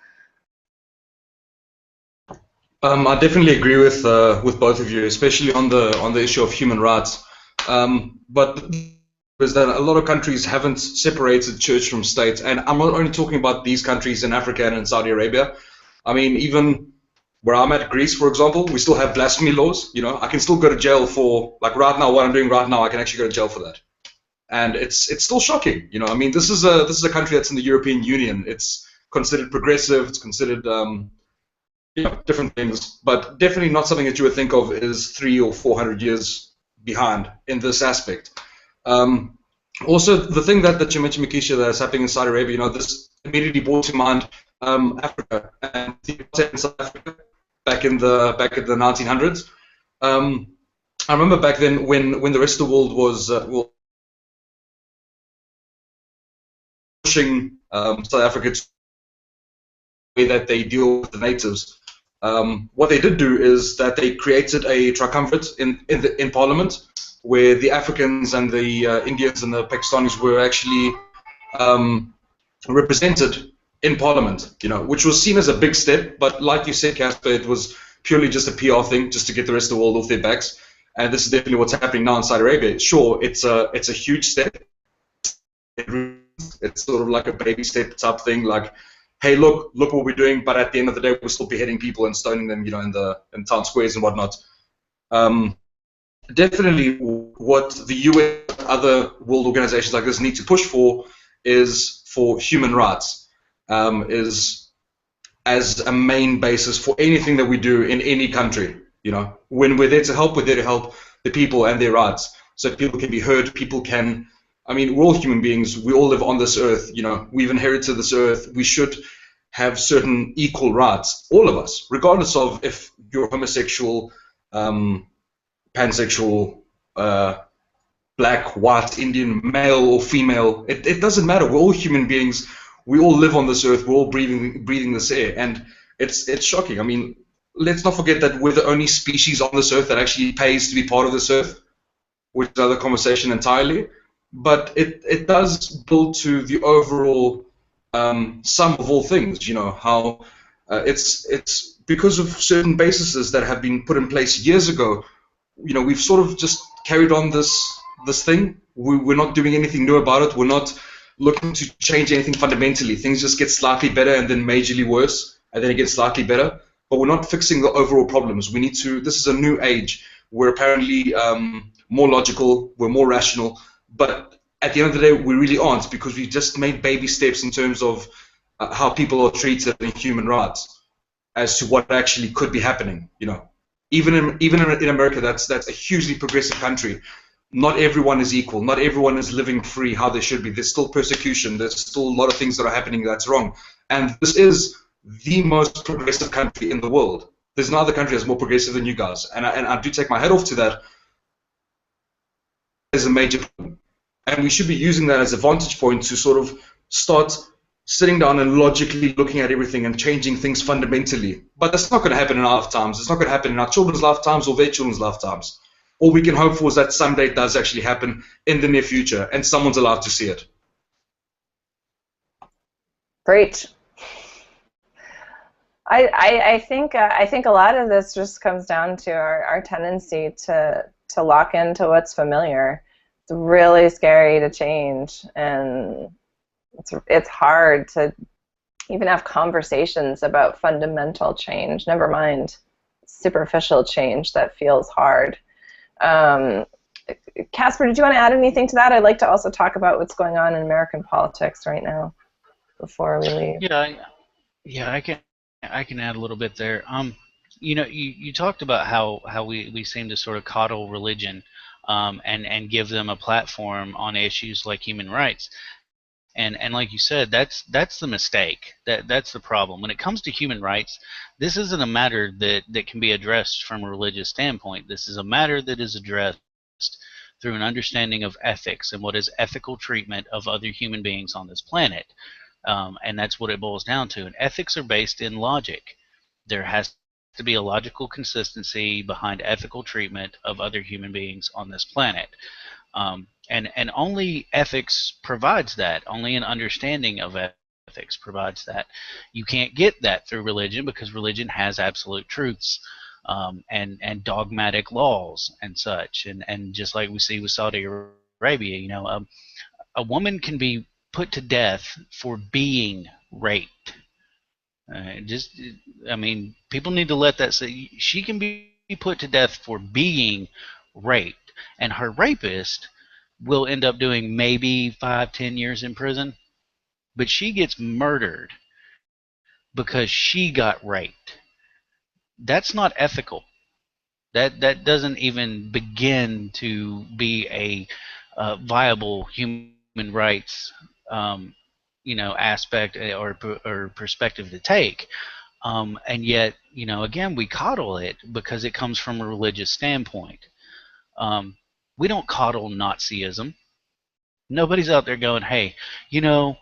I definitely agree with both of you, especially on the issue of human rights. But is that a lot of countries haven't separated church from state, and I'm not only talking about these countries in Africa and in Saudi Arabia. I mean, even where I'm at, Greece, for example, we still have blasphemy laws. I can still go to jail for, like right now, what I'm doing right now, I can actually go to jail for that. And it's still shocking. I mean, this is a country that's in the European Union. It's considered progressive. It's considered different things, but definitely not something that you would think of as 300 or 400 years behind in this aspect. Um, Also, the thing that you mentioned, Makisha, that's happening in Saudi Arabia, this immediately brought to mind Africa and the apartheid in South Africa back in the 1900s. Um, I remember back then when the rest of the world was pushing South Africa to the way that they deal with the natives. What they did do is that they created a triumvirate in Parliament where the Africans and the Indians and the Pakistanis were actually represented in Parliament, which was seen as a big step. But like you said, Casper, it was purely just a PR thing, just to get the rest of the world off their backs. And this is definitely what's happening now in Saudi Arabia. Sure, it's a huge step. It's sort of like a baby step type thing, like, hey, look what we're doing. But at the end of the day, we'll still beheading people and stoning them, in town squares and whatnot. Definitely, what the UN and other world organizations like this need to push for is for human rights, is as a main basis for anything that we do in any country. When we're there to help, we're there to help the people and their rights, so people can be heard. People can. I mean, we're all human beings. We all live on this earth. We've inherited this earth. We should have certain equal rights, all of us, regardless of if you're homosexual, pansexual, black, white, Indian, male or female. It doesn't matter. We're all human beings. We all live on this earth. We're all breathing this air, and it's shocking. I mean, let's not forget that we're the only species on this earth that actually pays to be part of this earth, which is another conversation entirely. But it does build to the overall sum of all things. How it's because of certain bases that have been put in place years ago. We've sort of just carried on this thing. We're not doing anything new about it. We're not looking to change anything fundamentally. Things just get slightly better and then majorly worse, and then it gets slightly better. But we're not fixing the overall problems. We need to. This is a new age. We're apparently more logical. We're more rational. But at the end of the day, we really aren't, because we just made baby steps in terms of how people are treated in human rights, as to what actually could be happening. Even in America, that's a hugely progressive country. Not everyone is equal. Not everyone is living free how they should be. There's still persecution. There's still a lot of things that are happening that's wrong. And this is the most progressive country in the world. There's no other country that's more progressive than you guys. And I do take my hat off to that. There's a major problem. And we should be using that as a vantage point to sort of start sitting down and logically looking at everything and changing things fundamentally. But that's not going to happen in our lifetimes. It's not going to happen in our children's lifetimes or their children's lifetimes. All we can hope for is that someday it does actually happen in the near future, and someone's allowed to see it. Great. I think a lot of this just comes down to our tendency to lock into what's familiar. It's really scary to change, and it's hard to even have conversations about fundamental change, never mind superficial change that feels hard. Casper, did you want to add anything to that? I'd like to also talk about what's going on in American politics right now before we leave. Yeah, I can add a little bit there. You talked about how we seem to sort of coddle religion, and give them a platform on issues like human rights. And like you said, that's the mistake. That's the problem. When it comes to human rights, this isn't a matter that can be addressed from a religious standpoint. This is a matter that is addressed through an understanding of ethics and what is ethical treatment of other human beings on this planet. And that's what it boils down to. And ethics are based in logic. There has to be a logical consistency behind ethical treatment of other human beings on this planet. And only ethics provides that. Only an understanding of ethics provides that. You can't get that through religion, because religion has absolute truths, and dogmatic laws and such. And just like we see with Saudi Arabia, a woman can be put to death for being raped. People need to let that say. She can be put to death for being raped, and her rapist will end up doing maybe 5-10 years in prison, but she gets murdered because she got raped. That's not ethical. That doesn't even begin to be a viable human rights aspect or perspective to take. And yet, again, we coddle it because it comes from a religious standpoint. Um, we don't coddle Nazism. Nobody's out there going, hey, you know,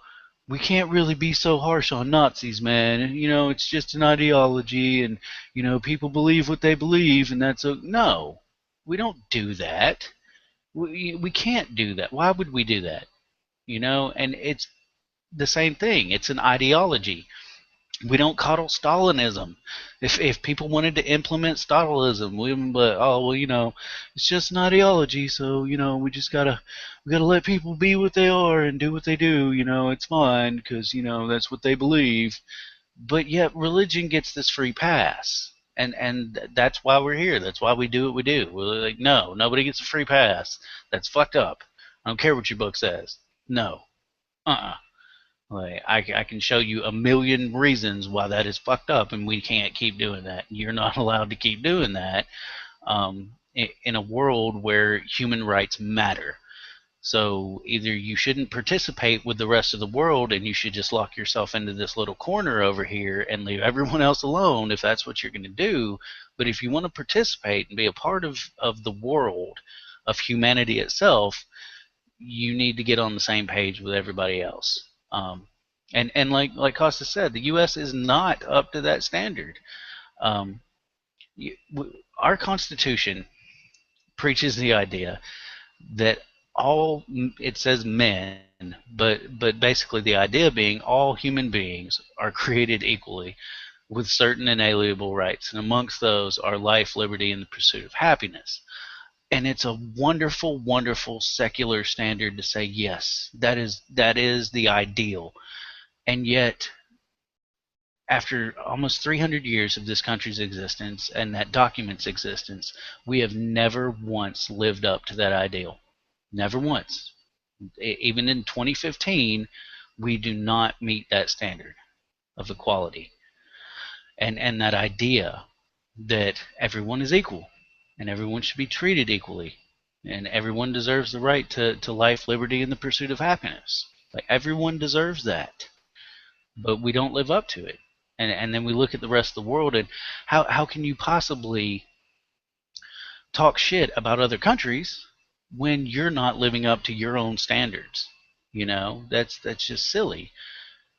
we can't really be so harsh on Nazis, man. And, it's just an ideology, and people believe what they believe, and no. We don't do that. We can't do that. Why would we do that? And it's the same thing. It's an ideology. We don't coddle Stalinism. If people wanted to implement Stalinism, it's just an ideology. So we gotta let people be what they are and do what they do. It's fine because that's what they believe. But yet religion gets this free pass. And that's why we're here. That's why we do what we do. We're like, no, nobody gets a free pass. That's fucked up. I don't care what your book says. No. Uh-uh. Like, I can show you a million reasons why that is fucked up, and we can't keep doing that. You're not allowed to keep doing that in a world where human rights matter. So either you shouldn't participate with the rest of the world and you should just lock yourself into this little corner over here and leave everyone else alone if that's what you're going to do. But if you want to participate and be a part of the world, of humanity itself, you need to get on the same page with everybody else. And like Costa said, the U.S. is not up to that standard. Um, our Constitution preaches the idea that all it says men, but basically the idea being all human beings are created equally with certain inalienable rights, and amongst those are life, liberty, and the pursuit of happiness. And it's a wonderful, wonderful secular standard to say yes, that is the ideal. And yet, after almost 300 years of this country's existence and that document's existence, we have never once lived up to that ideal. Never once. Even in 2015, we do not meet that standard of equality. And that idea that everyone is equal and everyone should be treated equally and everyone deserves the right to life, liberty, and the pursuit of happiness. Like, everyone deserves that, but we don't live up to it. And then we look at the rest of the world, and how can you possibly talk shit about other countries when you're not living up to your own standards? That's just silly.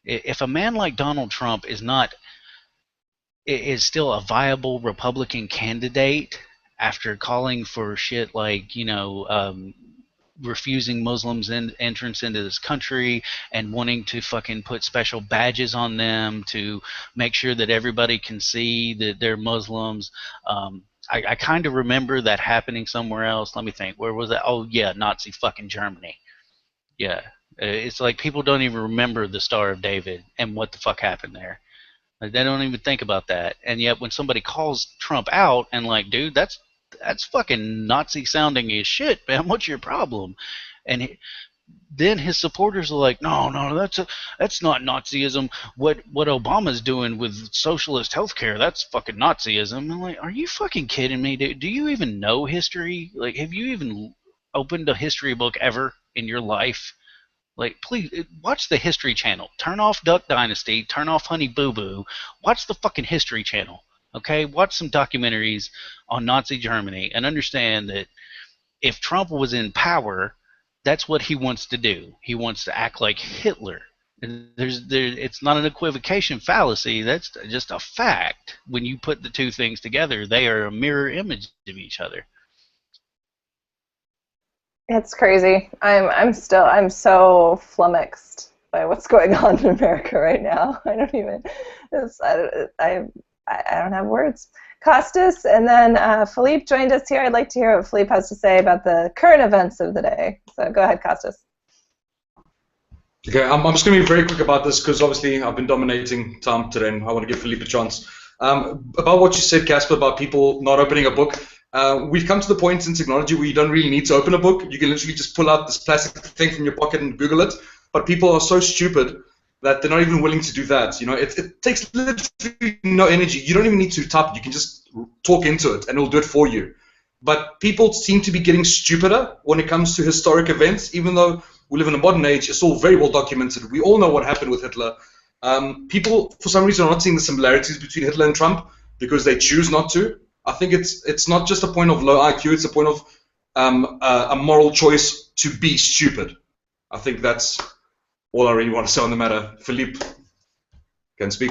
If a man like Donald Trump is still a viable Republican candidate after calling for shit like refusing Muslims entrance into this country and wanting to fucking put special badges on them to make sure that everybody can see that they're Muslims. I kind of remember that happening somewhere else. Let me think. Where was that? Oh, yeah, Nazi fucking Germany. Yeah. It's like people don't even remember the Star of David and what the fuck happened there. Like, they don't even think about that. And yet when somebody calls Trump out and like, dude, that's fucking Nazi sounding as shit, man. What's your problem? And then his supporters are like, no, that's not Nazism. What Obama's doing with socialist healthcare, that's fucking Nazism. I'm like, are you fucking kidding me? Do you even know history? Like, have you even opened a history book ever in your life? Like, please watch the History Channel. Turn off Duck Dynasty. Turn off Honey Boo Boo. Watch the fucking History Channel. Okay, watch some documentaries on Nazi Germany and understand that if Trump was in power, that's what he wants to do. He wants to act like Hitler. It's not an equivocation fallacy. That's just a fact. When you put the two things together, they are a mirror image of each other. It's crazy. I'm so flummoxed by what's going on in America right now. I don't even. I don't have words. Costas, and then Philippe joined us here. I'd like to hear what Philippe has to say about the current events of the day. So go ahead, Costas. Okay, I'm just going to be very quick about this because obviously I've been dominating time today and I want to give Philippe a chance. About what you said, Casper, about people not opening a book. We've come to the point in technology where you don't really need to open a book. You can literally just pull out this plastic thing from your pocket and Google it. But people are so stupid that they're not even willing to do that. You know, it takes literally no energy. You don't even need to type it. You can just talk into it, and it'll do it for you. But people seem to be getting stupider when it comes to historic events, even though we live in a modern age. It's all very well documented. We all know what happened with Hitler. People, for some reason, are not seeing the similarities between Hitler and Trump because they choose not to. I think it's not just a point of low IQ. It's a point of a moral choice to be stupid. I think that's all I really want to say on the matter. Philippe can speak.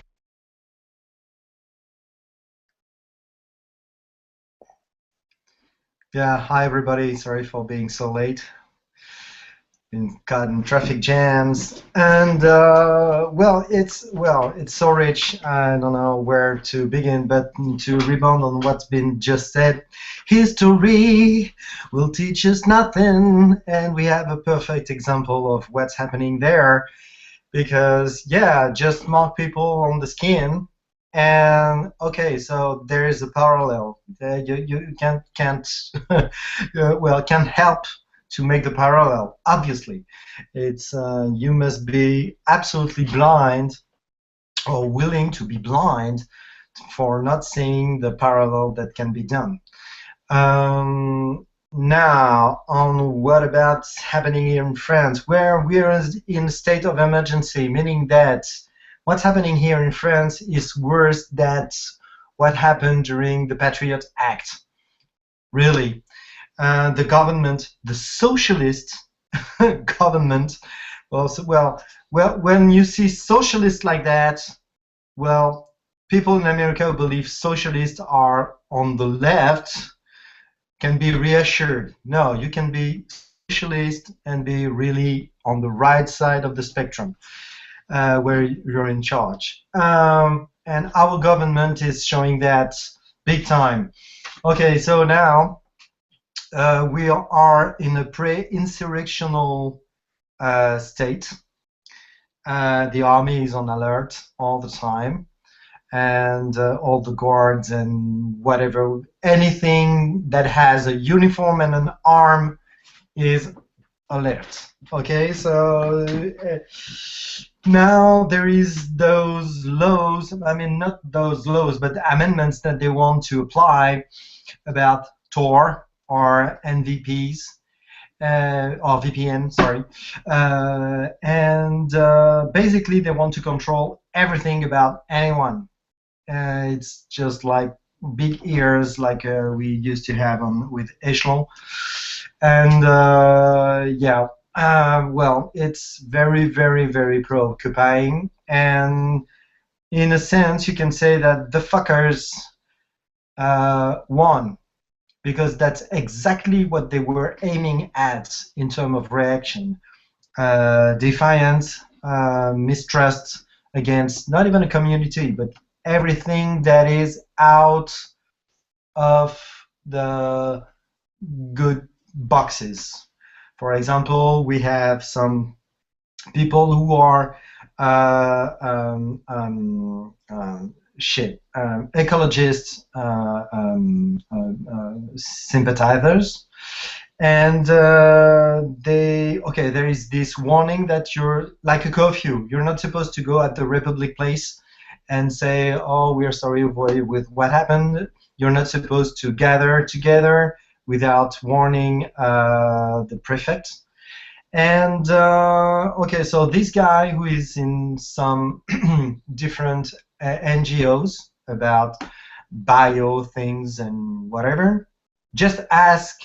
Yeah, hi everybody. Sorry for being so late. Been caught in traffic jams, and it's so rich. I don't know where to begin, but to rebound on what's been just said, history will teach us nothing, and we have a perfect example of what's happening there. Because yeah, just mark people on the skin. And okay, so there is a parallel. You can't can't help to make the parallel. Obviously, it's you must be absolutely blind or willing to be blind for not seeing the parallel that can be done. Now, on what about happening here in France, where we're in a state of emergency, meaning that what's happening here in France is worse than what happened during the Patriot Act. Really, the government, the socialist government, when you see socialists like that, well, people in America believe socialists are on the left, can be reassured. No, you can be socialist and be really on the right side of the spectrum, where you're in charge. And our government is showing that big time. Okay, so now we are in a pre-insurrectional state. The army is on alert all the time, and all the guards and whatever, anything that has a uniform and an arm is alert. Okay, so now there is those laws, I mean not those laws, but amendments that they want to apply about Tor or NVPs, or VPN, sorry, and basically they want to control everything about anyone. It's just like big ears, like we used to have with Echelon, and yeah, well, it's very, very, very preoccupying, and in a sense, you can say that the fuckers won, because that's exactly what they were aiming at in terms of reaction. Defiance, mistrust against not even a community, but everything that is out of the good boxes. For example, we have some people who are ecologists, sympathizers, and there is this warning that you're like a curfew. You're not supposed to go at the Republic Place and say, oh, we are sorry with what happened. You're not supposed to gather together without warning the prefect. And okay, so this guy who is in some different NGOs about bio things and whatever, just ask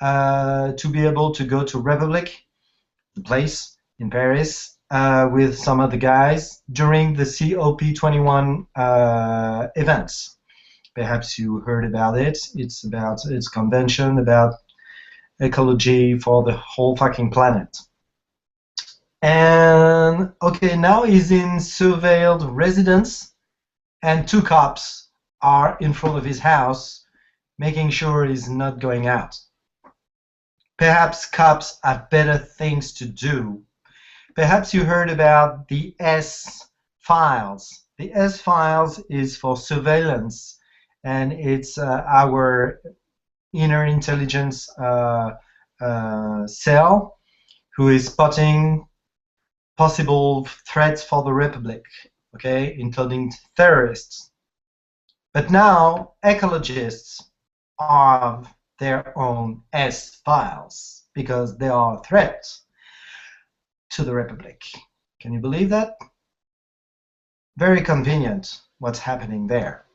to be able to go to Republic, the place in Paris, with some other guys during the COP21 events. Perhaps you heard about it. It's about its convention about ecology for the whole fucking planet. And okay, now he's in surveilled residence, and 2 cops are in front of his house, making sure he's not going out. Perhaps cops have better things to do. Perhaps you heard about the S-Files. The S-Files is for surveillance, and it's our inner intelligence cell who is spotting possible threats for the Republic, okay, including terrorists. But now ecologists have their own S-files because they are threats to the Republic. Can you believe that? Very convenient what's happening there.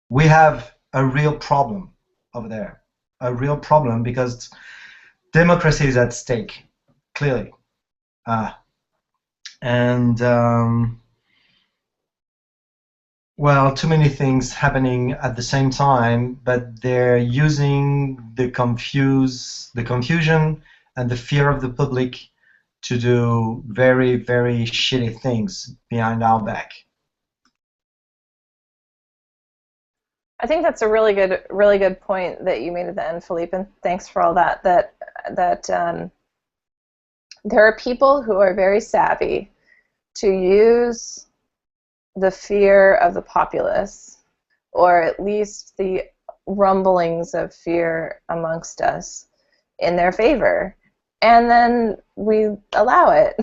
We have a real problem over there, a real problem because democracy is at stake, clearly. Well, too many things happening at the same time, but they're using the confusion and the fear of the public to do very, very shitty things behind our back. I think that's a really good point that you made at the end, Philippe, and thanks for all that. That there are people who are very savvy to use the fear of the populace, or at least the rumblings of fear amongst us, in their favor, and then we allow it,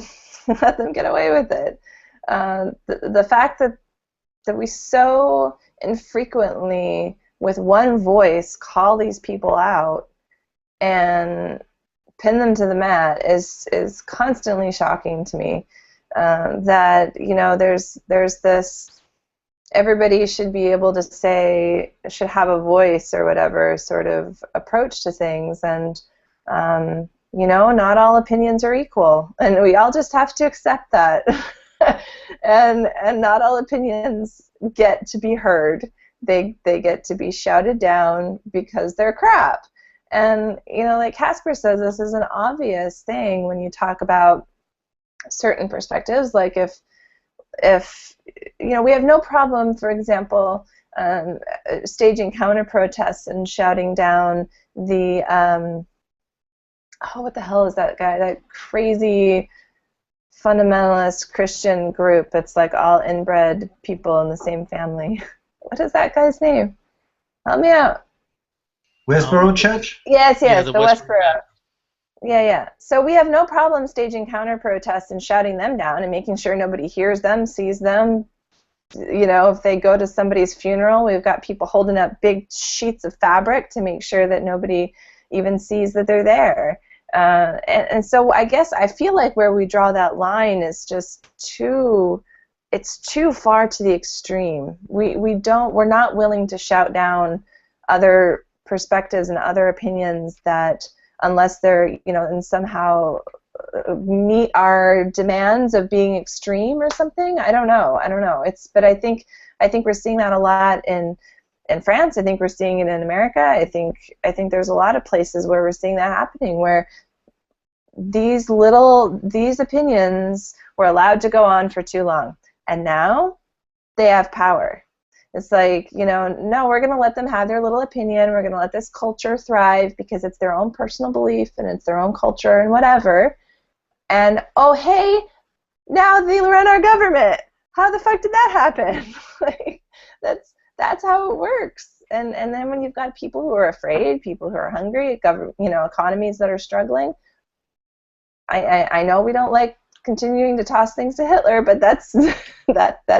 let them get away with it. The fact that we so infrequently, with one voice, call these people out and pin them to the mat is constantly shocking to me. That, you know, there's this, everybody should be able to say, should have a voice or whatever sort of approach to things, and you know, not all opinions are equal, and we all just have to accept that. and not all opinions get to be heard. They get to be shouted down because they're crap. And, you know, like Casper says, this is an obvious thing when you talk about certain perspectives. Like if you know, we have no problem, for example, staging counter protests and shouting down the oh, what the hell is that guy? That crazy fundamentalist Christian group. It's like all inbred people in the same family. What is that guy's name? Help me out. Westboro Church? Yes, Yeah, the Westboro. Yeah. So we have no problem staging counter protests and shouting them down and making sure nobody hears them, sees them. You know, if they go to somebody's funeral, we've got people holding up big sheets of fabric to make sure that nobody even sees that they're there. And so I guess I feel like where we draw that line is just it's too far to the extreme. We're not willing to shout down other perspectives and other opinions that, unless they're, you know, and somehow meet our demands of being extreme or something. I don't know. But I think we're seeing that a lot in France. I think we're seeing it in America. I think there's a lot of places where we're seeing that happening, where these opinions were allowed to go on for too long, and now they have power. It's like, you know, no, we're going to let them have their little opinion. We're going to let this culture thrive because it's their own personal belief and it's their own culture and whatever. And, oh, hey, now they run our government. How the fuck did that happen? Like, that's how it works. And then when you've got people who are afraid, people who are hungry, you know, economies that are struggling, I know we don't like continuing to toss things to Hitler, but that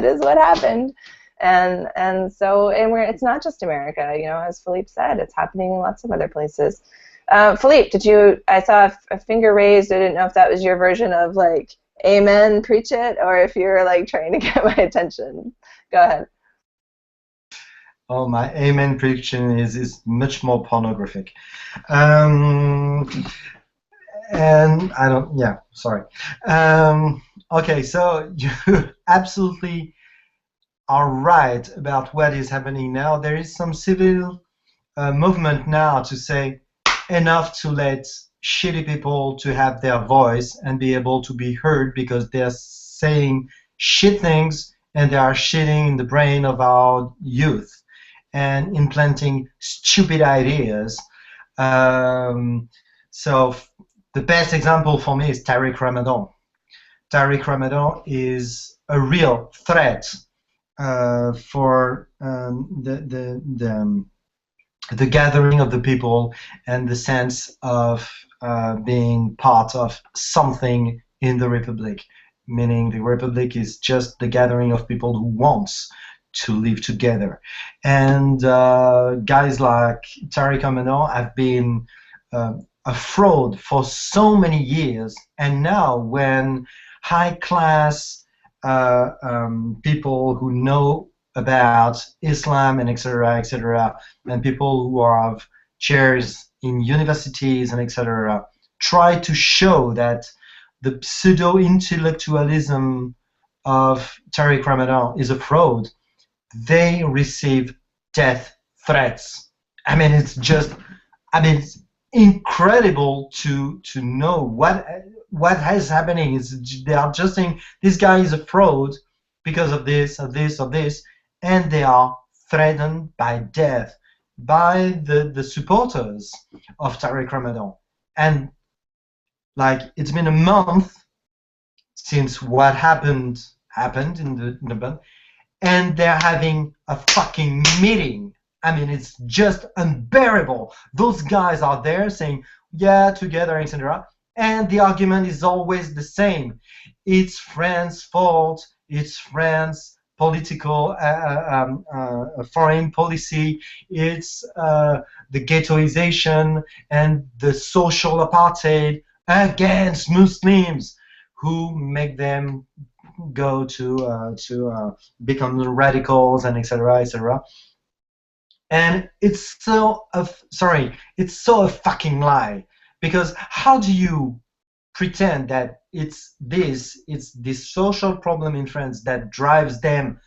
is what happened. And so it's not just America, you know, as Philippe said, it's happening in lots of other places. Philippe, I saw a finger raised. I didn't know if that was your version of like, amen, preach it, or if you're like trying to get my attention. Go ahead. Oh, my amen preaching is much more pornographic. And I don't, yeah, sorry. Okay, so you absolutely are right about what is happening now. There is some civil movement now to say enough to let shitty people to have their voice and be able to be heard, because they're saying shit things and they are shitting in the brain of our youth and implanting stupid ideas. So the best example for me is Tariq Ramadan. Tariq Ramadan is a real threat for the gathering of the people and the sense of being part of something in the Republic, meaning the Republic is just the gathering of people who wants to live together. And guys like Tariq Ramadan have been a fraud for so many years, and now when high class people who know about Islam and etc., and people who have chairs in universities and etc., try to show that the pseudo-intellectualism of Tariq Ramadan is a fraud, they receive death threats. I mean, it's it's incredible to know what is happening. They are just saying this guy is a fraud because of this, of this, of this, and they are threatened by death by the supporters of Tariq Ramadan. And like, it's been a month since what happened in the band, and they're having a fucking meeting. I mean, it's just unbearable. Those guys are there saying, yeah, together, etc. And the argument is always the same. It's France's fault. It's France's political foreign policy. It's the ghettoization and the social apartheid against Muslims who make them go to become radicals and etc. etc. And it's so it's so a fucking lie, because how do you pretend that it's this social problem in France that drives them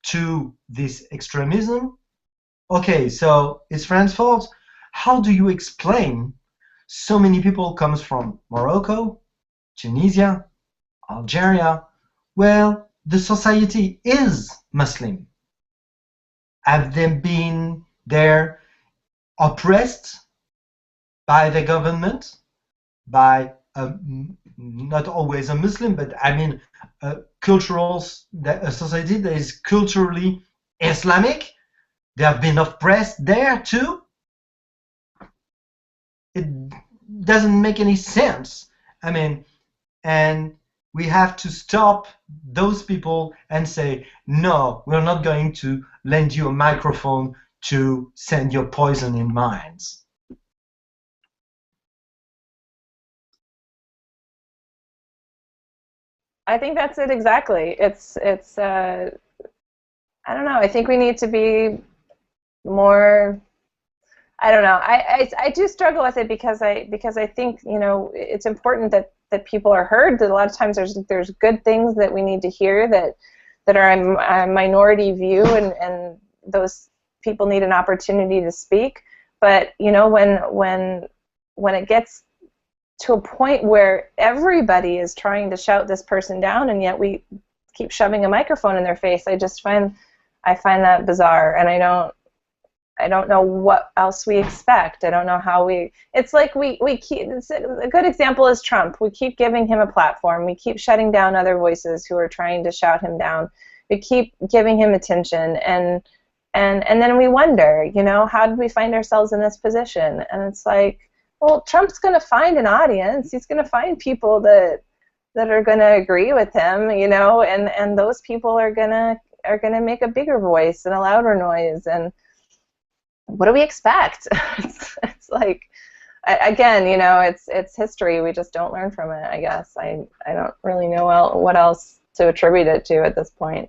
to this extremism? Okay, so it's France's fault. How do you explain so many people comes from Morocco, Tunisia, Algeria? Well, the society is Muslim. Have they been there oppressed by the government, by not always a Muslim, but I mean a society that is culturally Islamic? They have been oppressed there too? It doesn't make any sense. I mean, and we have to stop those people and say, no, we're not going to lend you a microphone to send your poison in minds. I think that's it exactly. It's I don't know. I think we need to be more. I don't know. I do struggle with it because I think, you know, it's important that people are heard. That a lot of times there's good things that we need to hear that are a minority view, and those people need an opportunity to speak. But you know, when it gets to a point where everybody is trying to shout this person down, and yet we keep shoving a microphone in their face, I find that bizarre, and I don't know what else we expect. I don't know how it's like we keep, a good example is Trump. We keep giving him a platform. We keep shutting down other voices who are trying to shout him down. We keep giving him attention, and then we wonder, you know, how did we find ourselves in this position? And it's like, well, Trump's going to find an audience. He's going to find people that are going to agree with him, you know, and those people are going to make a bigger voice and a louder noise. And what do we expect? It's like, again, you know, it's history. We just don't learn from it, I guess. I don't really know what else to attribute it to at this point.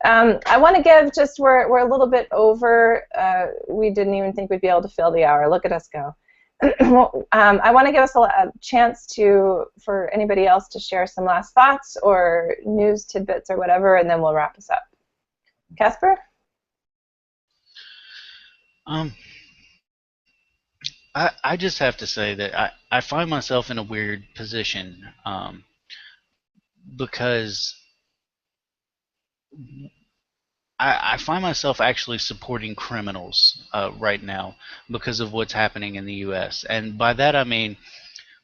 I want to give we're a little bit over. We didn't even think we'd be able to fill the hour. Look at us go. I want to give us a chance for anybody else to share some last thoughts or news tidbits or whatever, and then we'll wrap us up. Casper? I just have to say that I find myself in a weird position because I find myself actually supporting criminals right now because of what's happening in the U.S. And by that I mean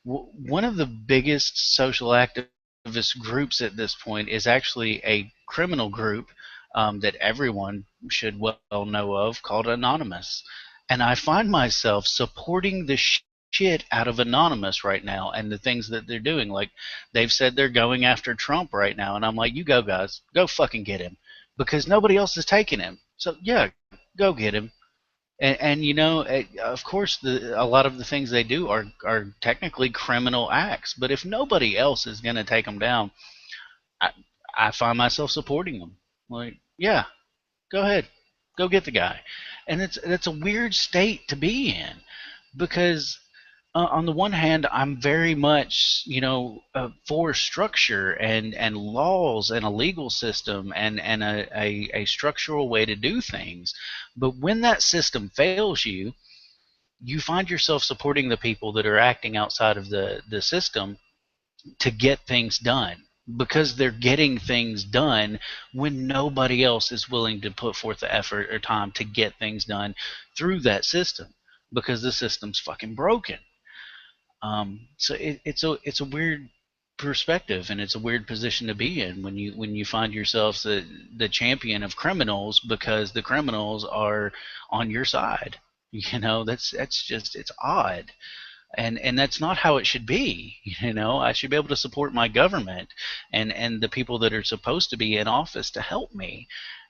one of the biggest social activist groups at this point is actually a criminal group that everyone should well know of, called Anonymous. And I find myself supporting the shit out of Anonymous right now and the things that they're doing. Like, they've said they're going after Trump right now, and I'm like, you go, guys, go fucking get him, because nobody else is taking him. So yeah, go get him. And you know, of course, a lot of the things they do are technically criminal acts. But if nobody else is going to take them down, I, I find myself supporting them. Like, yeah, go ahead, go get the guy. And it's a weird state to be in, because on the one hand, I'm very much, for structure and laws and a legal system and a structural way to do things. But when that system fails you, you find yourself supporting the people that are acting outside of the system to get things done, because they're getting things done when nobody else is willing to put forth the effort or time to get things done through that system, because the system's fucking broken. So it's a weird perspective, and it's a weird position to be in when you find yourself the champion of criminals because the criminals are on your side. That's just, it's odd. And that's not how it should be. I should be able to support my government and the people that are supposed to be in office to help me.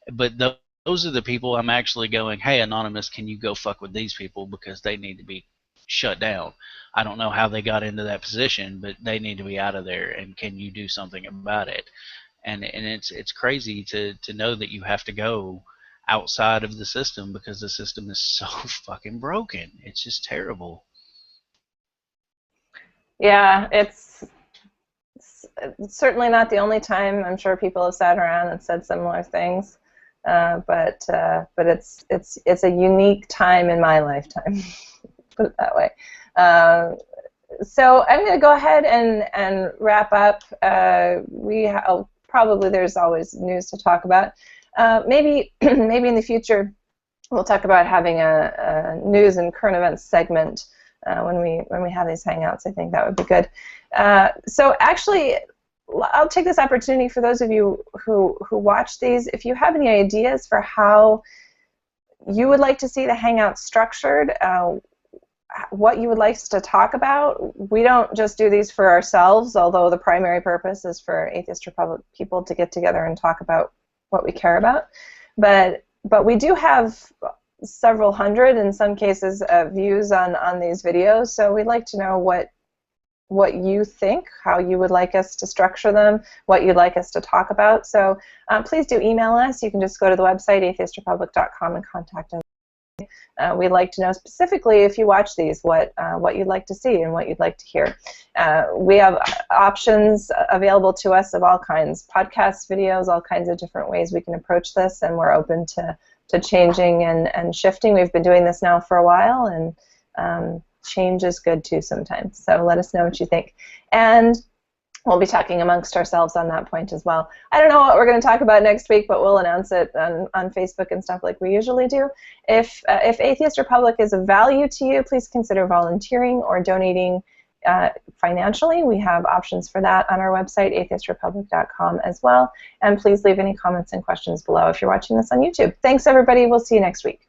But those are the people I'm actually going, hey, Anonymous, can you go fuck with these people because they need to be shut down. I don't know how they got into that position, but they need to be out of there, and can you do something about it? And it's crazy to know that you have to go outside of the system because the system is so fucking broken. It's just terrible. Yeah, it's certainly not the only time. I'm sure people have sat around and said similar things, but it's a unique time in my lifetime. Put it that way. So I'm going to go ahead and wrap up. Probably there's always news to talk about. Maybe in the future we'll talk about having a news and current events segment when we have these hangouts. I think that would be good. So actually, I'll take this opportunity for those of you who watch these. If you have any ideas for how you would like to see the hangout structured, what you would like us to talk about. We don't just do these for ourselves, although the primary purpose is for Atheist Republic people to get together and talk about what we care about. But we do have several hundred, in some cases, views on these videos, so we'd like to know what you think, how you would like us to structure them, what you'd like us to talk about. So please do email us. You can just go to the website, atheistrepublic.com, and contact us. We'd like to know specifically, if you watch these, what you'd like to see and what you'd like to hear. We have options available to us of all kinds, podcasts, videos, all kinds of different ways we can approach this, and we're open to changing and shifting. We've been doing this now for a while, and change is good too sometimes. So let us know what you think. And we'll be talking amongst ourselves on that point as well. I don't know what we're going to talk about next week, but we'll announce it on Facebook and stuff like we usually do. If Atheist Republic is of value to you, please consider volunteering or donating financially. We have options for that on our website, atheistrepublic.com, as well. And please leave any comments and questions below if you're watching this on YouTube. Thanks, everybody. We'll see you next week.